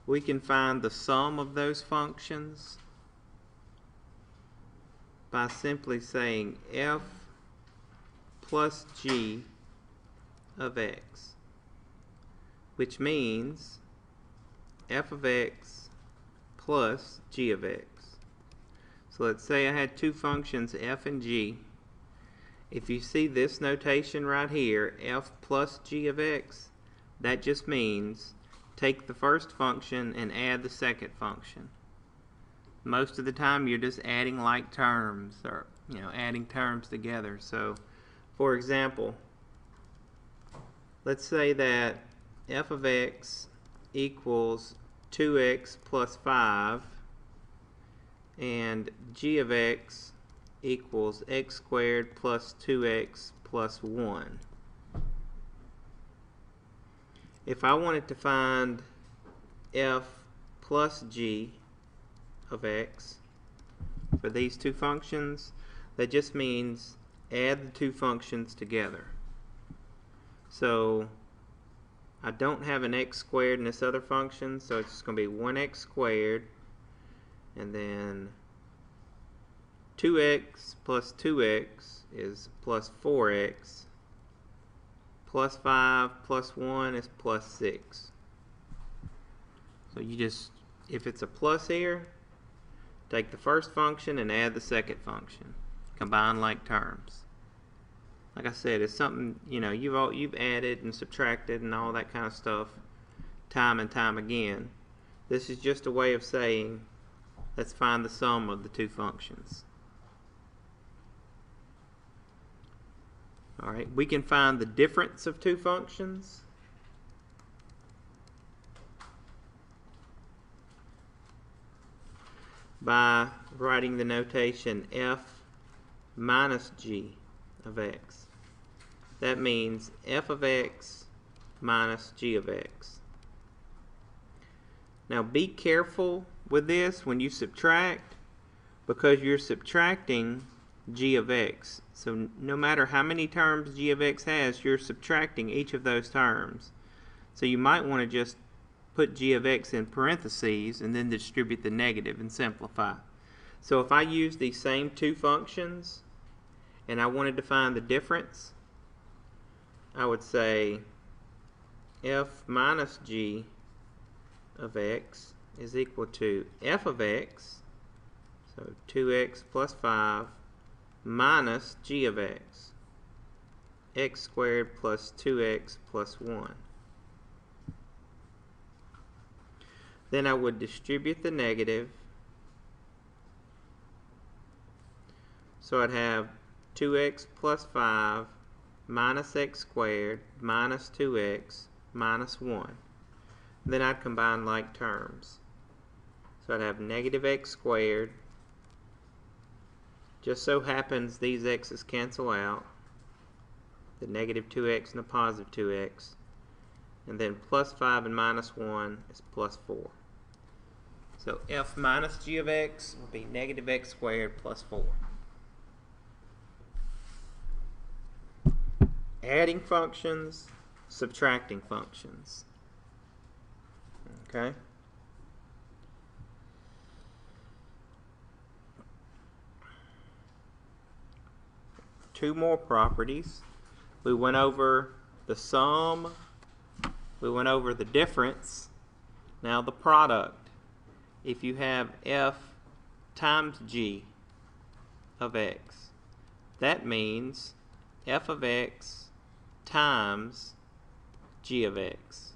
we can find the sum of those functions by simply saying f plus g of x, which means f of x plus g of x. So let's say I had two functions, f and g. If you see this notation right here, f plus g of x, that just means take the first function and add the second function. Most of the time you're just adding like terms, or adding terms together. So for example, let's say that f of x equals 2x plus 5 and g of x equals x squared plus 2x plus 1. If I wanted to find f plus g of x for these two functions, that just means add the two functions together. So I don't have an x squared in this other function, so it's just going to be 1x squared, and then 2x plus 2x is plus 4x, plus 5 plus 1 is plus 6. So you just, if it's a plus here, take the first function and add the second function. Combine like terms. Like I said, it's something, you've added and subtracted and all that kind of stuff time and time again. This is just a way of saying, let's find the sum of the two functions. Alright, we can find the difference of two functions by writing the notation f minus g of x. That means f of x minus g of x. Now be careful with this when you subtract, because you're subtracting g of x. So no matter how many terms g of x has, you're subtracting each of those terms. So you might want to just put g of x in parentheses and then distribute the negative and simplify. So if I use these same two functions and I wanted to find the difference, I would say f minus g of x is equal to f of x, so 2x plus 5, minus g of x, x squared plus 2x plus 1. Then I would distribute the negative, so I'd have 2x plus 5 minus x squared minus 2x minus 1. Then I'd combine like terms. So I'd have negative x squared. Just so happens these x's cancel out. The negative 2x and the positive 2x. And then plus 5 and minus 1 is plus 4. So f minus g of x will be negative x squared plus 4. Adding functions, subtracting functions. Okay? Two more properties. We went over the sum, we went over the difference. Now the product. If you have f times g of x, that means f of x times g of x.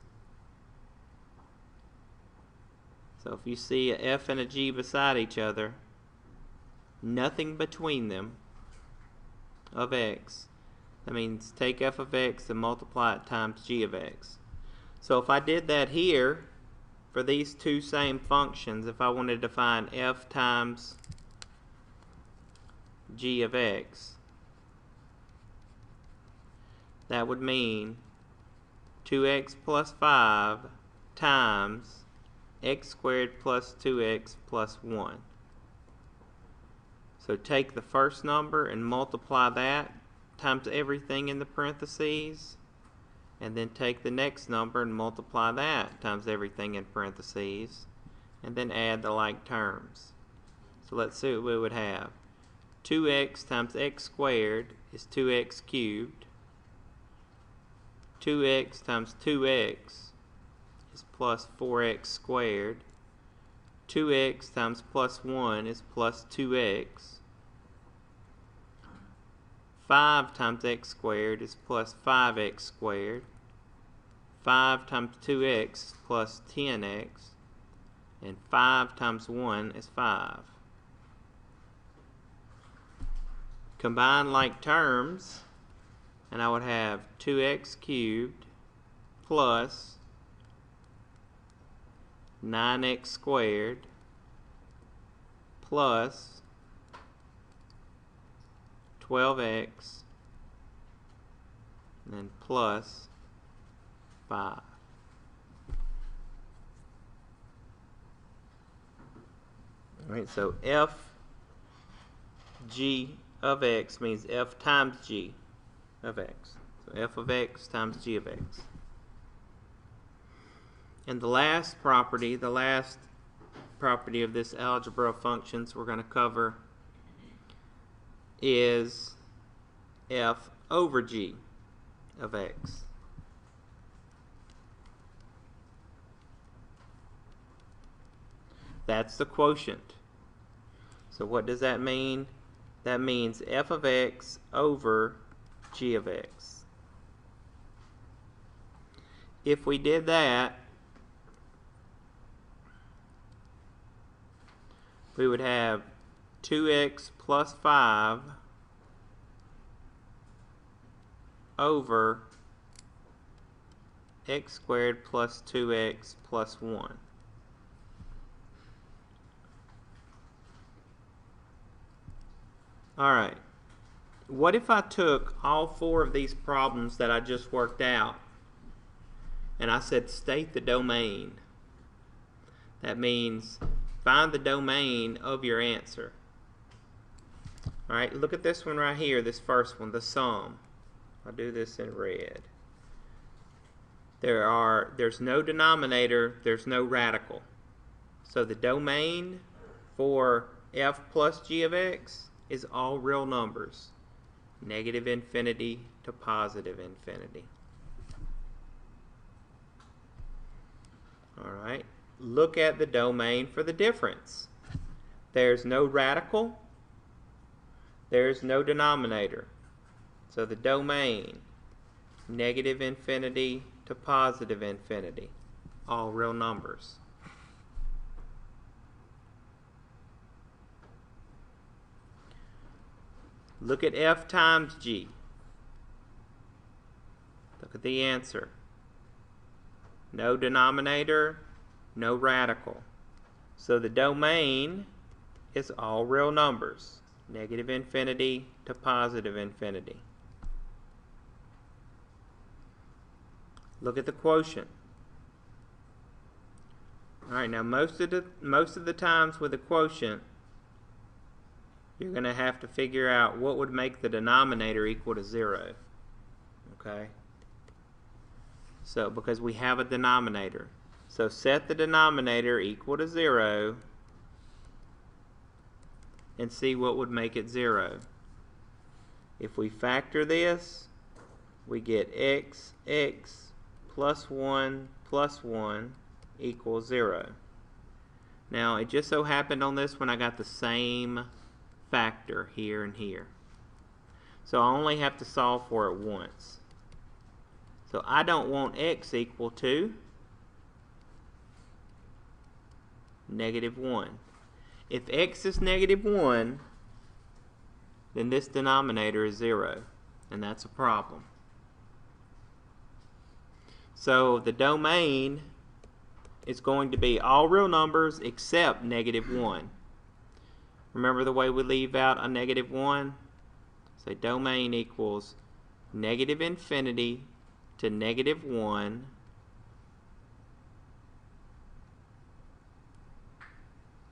So if you see a f and a g beside each other, nothing between them of x, that means take f of x and multiply it times g of x. So if I did that here for these two same functions, if I wanted to find f times g of x, that would mean 2x plus 5 times x squared plus 2x plus 1. So take the first number and multiply that times everything in the parentheses, and then take the next number and multiply that times everything in parentheses, and then add the like terms. So let's see what we would have. 2x times x squared is 2x cubed. 2x times 2x is plus 4x squared. 2x times plus 1 is plus 2x. 5 times x squared is plus 5x squared. 5 times 2x is plus 10x. And 5 times 1 is 5. Combine like terms, and I would have 2x cubed plus 9x squared plus 12x and then plus 5. Alright, so f g of x means f times g of x. So f of x times g of x. And the last property of this algebra of functions we're going to cover is f over g of x. That's the quotient. So what does that mean? That means f of x over g of x. If we did that, we would have 2x plus 5 over x squared plus 2x plus 1. Alright, what if I took all 4 of these problems that I just worked out and I said state the domain? That means find the domain of your answer. Alright, look at this one right here, this first one, the sum. I'll do this in red. There's no denominator, there's no radical. So the domain for f plus g of x is all real numbers, negative infinity to positive infinity. Alright, look at the domain for the difference. There's no radical, there's no denominator. So the domain, negative infinity to positive infinity, all real numbers. Look at f times g. Look at the answer. No denominator, no radical. So the domain is all real numbers, negative infinity to positive infinity. Look at the quotient. Alright, now most of the times with a quotient, you're going to have to figure out what would make the denominator equal to 0. Okay? So, because we have a denominator. So set the denominator equal to 0 and see what would make it 0. If we factor this, we get x plus 1 equals 0. Now, it just so happened on this one I got the same factor here and here. So I only have to solve for it once. So I don't want x equal to -1. If x is -1, then this denominator is 0, and that's a problem. So the domain is going to be all real numbers except -1. Remember the way we leave out a -1? Say domain equals negative infinity to -1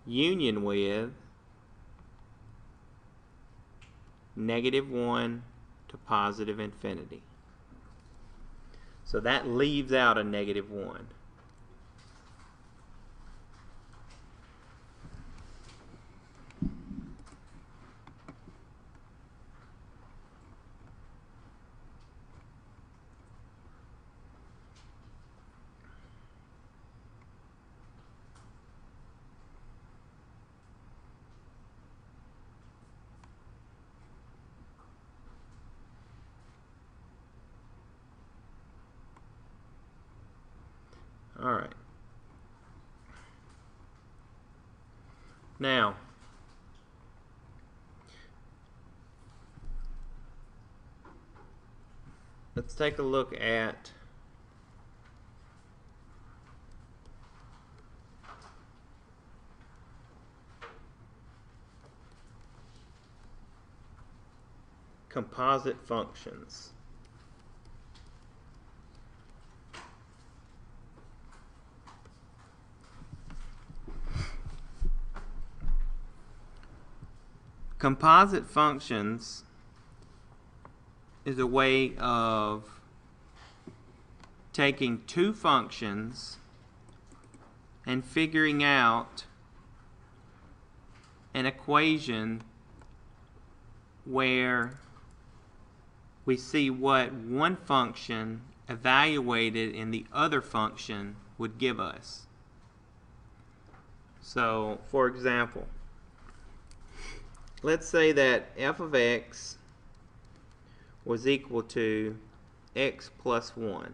union with -1 to positive infinity. So that leaves out a -1. Alright. Now, let's take a look at composite functions. Composite functions is a way of taking two functions and figuring out an equation where we see what one function evaluated in the other function would give us. So, for example, let's say that f of x was equal to x plus 1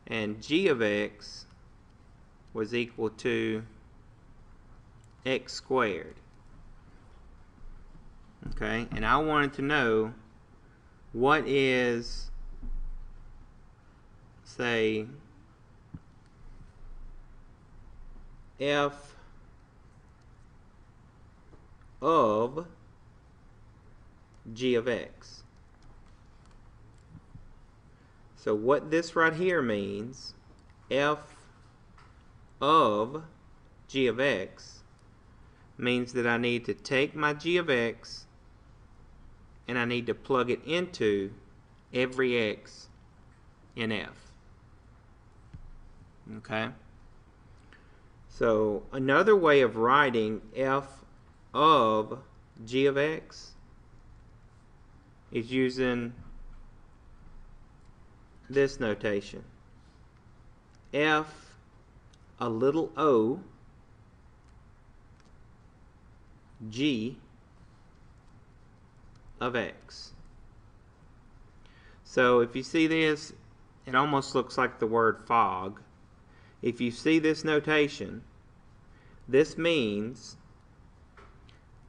and g of x was equal to x squared. Okay, and I wanted to know what is, say, f of g of x. So what this right here means, f of g of x, means that I need to take my g of x and I need to plug it into every x in f. Okay? So another way of writing f of g of x is using this notation. F a little o g of x. So if you see this, it almost looks like the word fog. If you see this notation, this means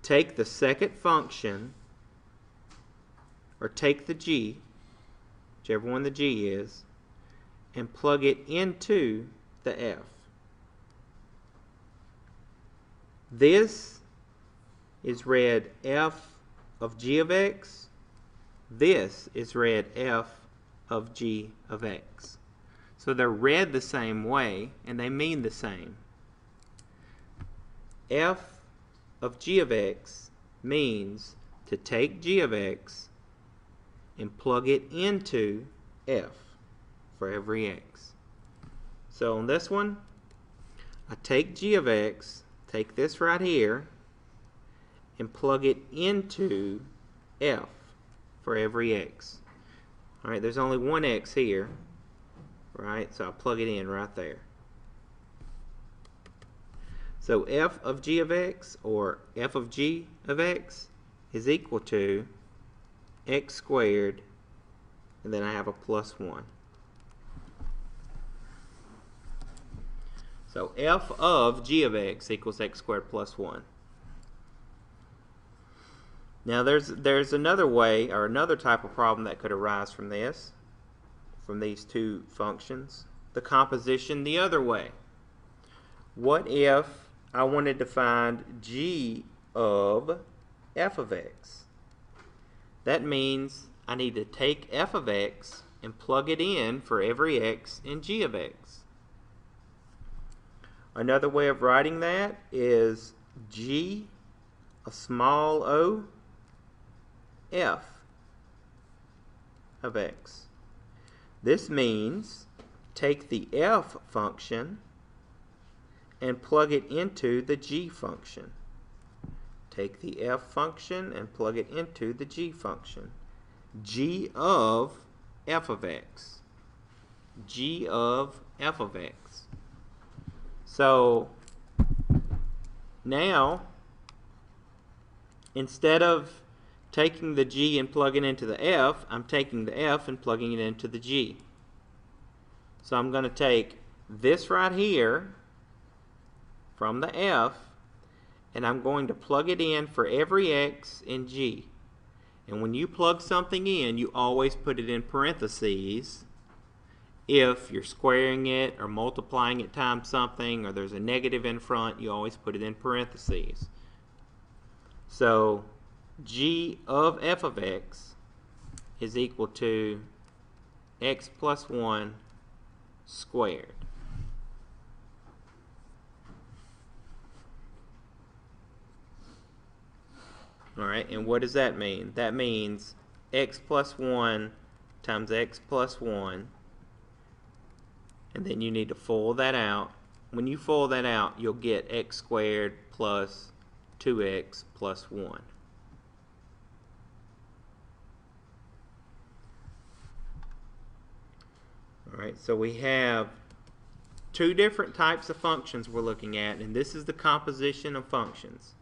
take the second function, or take the g, whichever one the g is, and plug it into the f. This is read f of g of x. This is read f of g of x. So they're read the same way and they mean the same. F of g of x means to take g of x and plug it into f for every x. So on this one, I take g of x, take this right here, and plug it into f for every x. Alright, there's only one x here, right? So I'll plug it in right there. So f of g of x, or f of g of x, is equal to x squared, and then I have a plus 1. So f of g of x equals x squared plus 1. Now there's another way, or another type of problem that could arise from this, from these two functions. The composition the other way. What if I wanted to find g of f of x? That means I need to take f of x and plug it in for every x in g of x. Another way of writing that is g, a small o, f of x. This means take the f function and plug it into the g function. Take the f function and plug it into the g function. G of f of x. G of f of x. So now, instead of taking the g and plugging into the f, I'm taking the f and plugging it into the g. So I'm going to take this right here from the f, and I'm going to plug it in for every x in g. And when you plug something in, you always put it in parentheses. If you're squaring it or multiplying it times something, or there's a negative in front, you always put it in parentheses. So g of f of x is equal to x plus 1 squared. Alright, and what does that mean? That means x plus 1 times x plus 1, and then you need to FOIL that out. When you FOIL that out, you'll get x squared plus 2x plus 1. Alright, so we have two different types of functions we're looking at, and this is the composition of functions.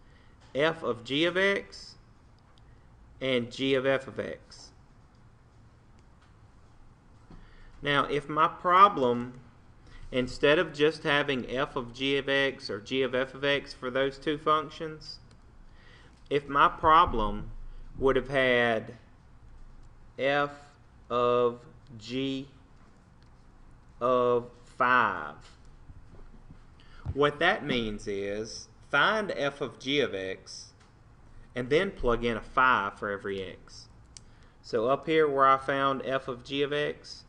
F of g of x and g of f of x. Now, if my problem, instead of just having f of g of x or g of f of x for those two functions, if my problem would have had f of g of 5, what that means is find f of g of x and then plug in a 5 for every x. So up here where I found f of g of x,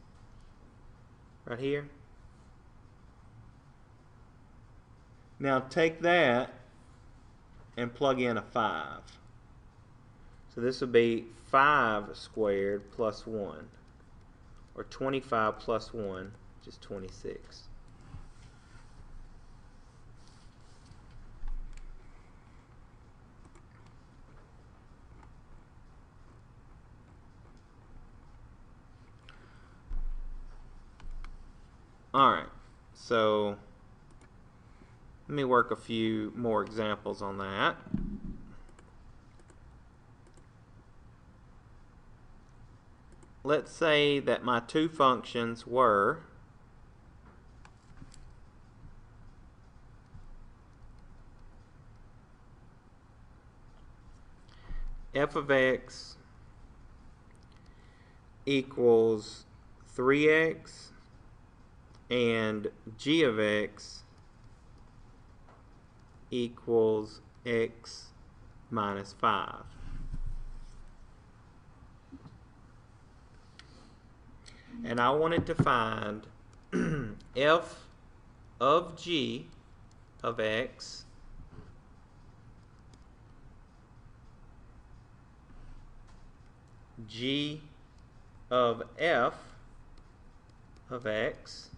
right here, now take that and plug in a 5. So this would be 5 squared plus 1, or 25 plus 1, which is 26. Alright, so let me work a few more examples on that. Let's say that my two functions were f of x equals 3x and g of x equals x minus 5. And I wanted to find f of g of x g of f of x,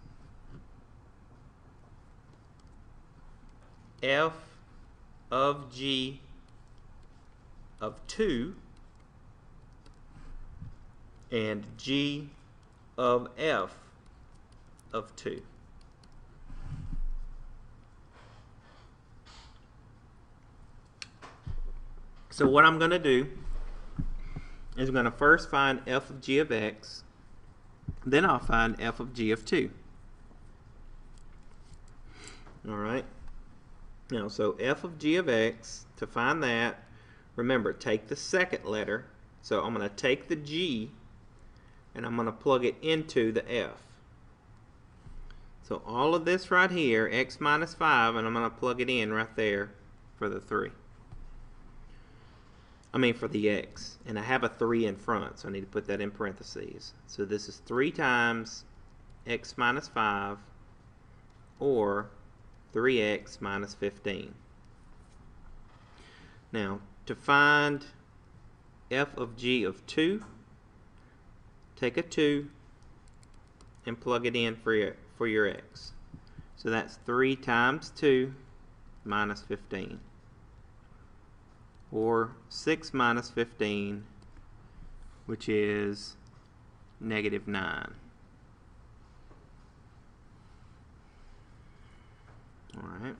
f of g of 2, and g of f of 2. So what I'm going to do is I'm going to first find f of g of x, then I'll find f of g of 2. Alright, now so f of g of x, to find that, remember, take the second letter. So I'm going to take the g and I'm going to plug it into the f. So all of this right here, x minus 5, and I'm going to plug it in right there for the 3. I mean for the x. And I have a 3 in front, so I need to put that in parentheses. So this is 3 times x minus 5, or 3x minus 15. Now, to find f of g of 2, take a 2 and plug it in for your x. So that's 3 times 2 minus 15, or 6 minus 15, which is negative 9. Alright.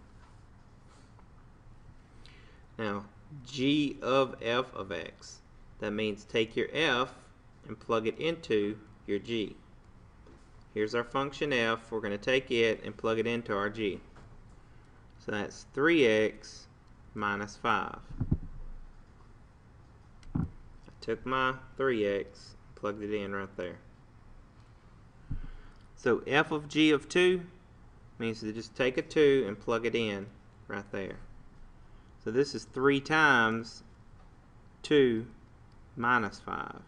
Now, g of f of x. That means take your f and plug it into your g. Here's our function f. We're going to take it and plug it into our g. So that's 3x minus 5. I took my 3x, plugged it in right there. So f of g of 2 means to just take a 2 and plug it in right there. So this is 3 times 2 minus 5.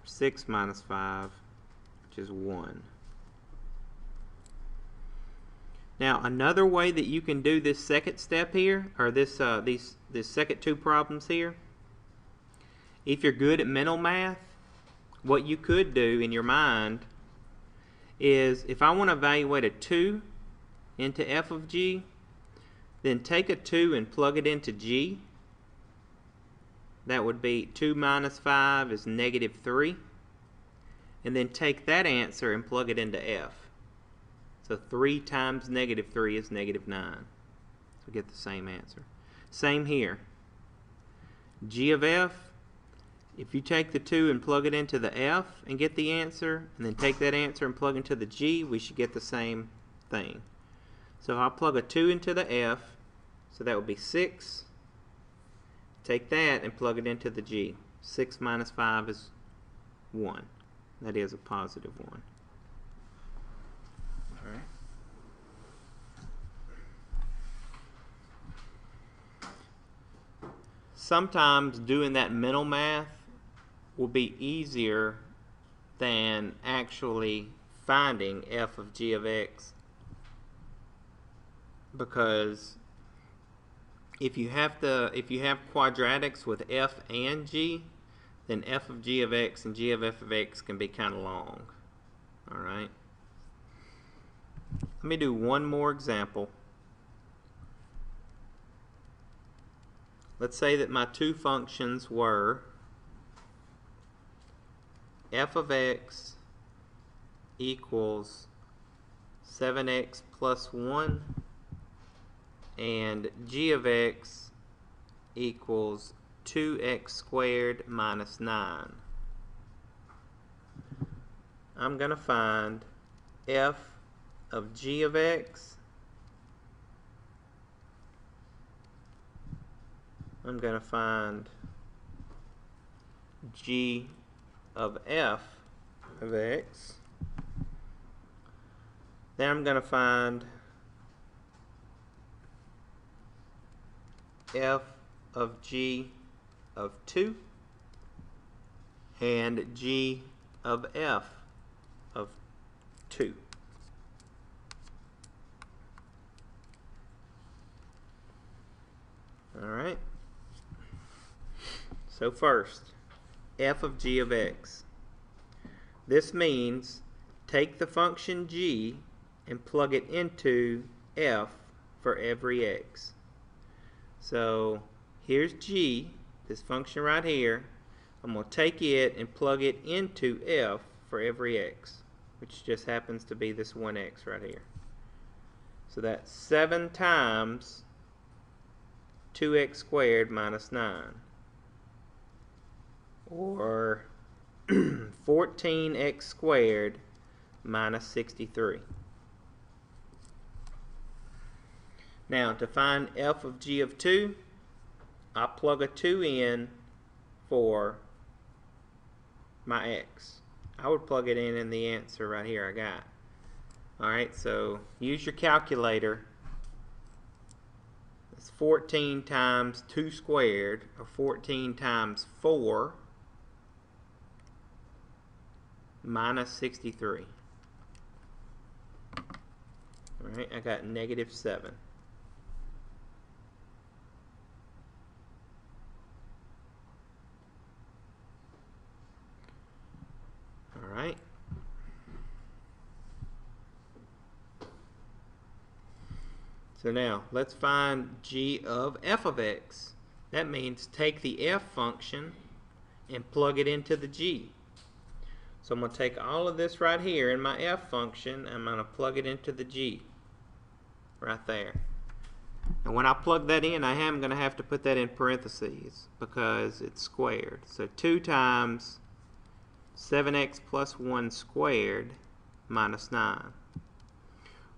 6 minus 5, which is 1. Now another way that you can do this second step here, or this second two problems here, if you're good at mental math, what you could do in your mind is, if I want to evaluate a 2 into f of g, then take a 2 and plug it into g. That would be 2 minus 5 is negative 3. And then take that answer and plug it into f. So 3 times negative 3 is negative 9. So get the same answer. Same here. G of f, if you take the 2 and plug it into the f and get the answer, and then take that answer and plug into the g, we should get the same thing. So if I plug a 2 into the f, so that would be 6. Take that and plug it into the g. 6 minus 5 is 1. That is a positive 1. All right. Sometimes doing that mental math will be easier than actually finding f of g of x, because if you have quadratics with f and g, then f of g of x and g of f of x can be kind of long. All right. Let me do one more example. Let's say that my two functions were f of x equals 7x plus 1 and g of x equals 2x squared minus 9. I'm going to find f of g of x. I'm going to find g of f of x. Then I'm going to find f of g of 2 and g of f of 2. All right. So first, f of g of x. This means take the function g and plug it into f for every x. So here's g, this function right here. I'm going to take it and plug it into f for every x, which just happens to be this 1x right here. So that's 7 times 2x squared minus 9, or 14x squared minus 63. Now to find f of g of 2, I plug a 2 in for my x. I would plug it in the answer right here I got. Alright, so use your calculator. It's 14 times 2 squared, or 14 times 4, minus 63. Alright, I got negative 7. Alright. So now, let's find g of f of x. That means take the f function and plug it into the g. So I'm going to take all of this right here in my f function, and I'm going to plug it into the g. Right there. And when I plug that in, I am going to have to put that in parentheses because it's squared. So 2 times 7x plus 1 squared minus 9.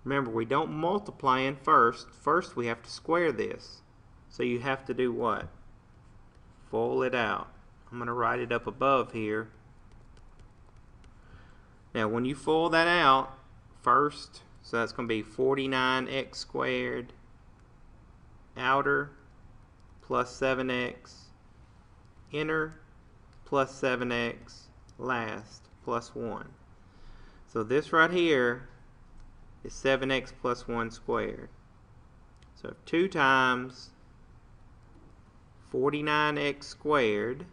Remember, we don't multiply in first. First, we have to square this. So you have to do what? FOIL it out. I'm going to write it up above here. Now, when you FOIL that out, first, so that's going to be 49x squared outer plus 7x inner plus 7x last plus 1. So this right here is 7x plus 1 squared. So 2 times 49x squared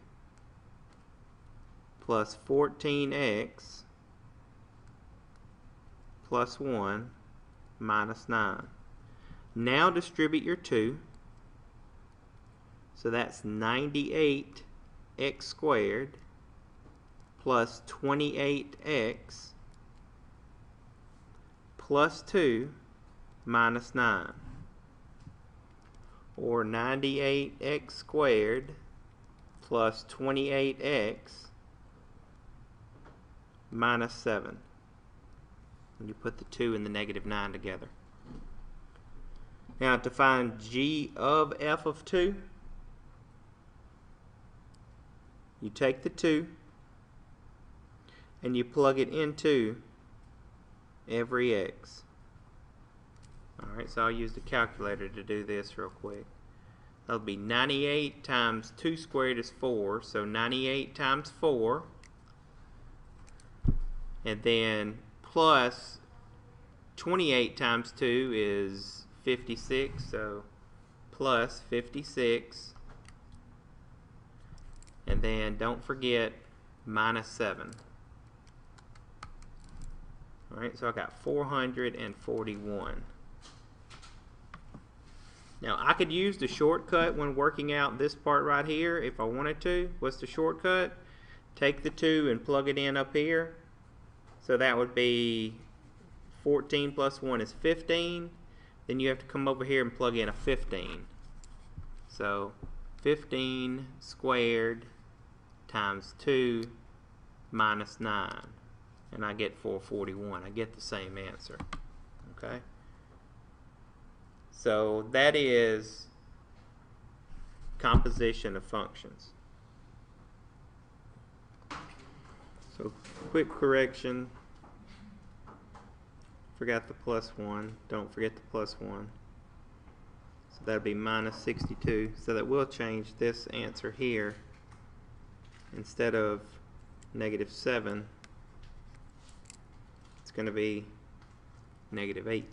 plus 14x plus 1 minus 9. Now distribute your 2. So that's 98x squared plus 28x plus 2 minus 9. Or 98x squared plus 28x minus 7. And you put the 2 and the negative 9 together. Now to find g of f of 2, you take the 2 and you plug it into every x. Alright, so I'll use the calculator to do this real quick. That'll be 98 times 2 squared is 4, so 98 times 4, and then plus 28 times 2 is 56, so plus 56, and then don't forget minus 7. Alright, so I got 441. Now I could use the shortcut when working out this part right here if I wanted to. What's the shortcut? Take the 2 and plug it in up here. So that would be 14 plus 1 is 15. Then you have to come over here and plug in a 15. So 15 squared times 2 minus 9. And I get 441. I get the same answer. Okay? So that is composition of functions. So quick correction. Forgot the plus 1. Don't forget the plus 1. So that would be minus 62. So that will change this answer here. Instead of negative 7, it's going to be negative 8.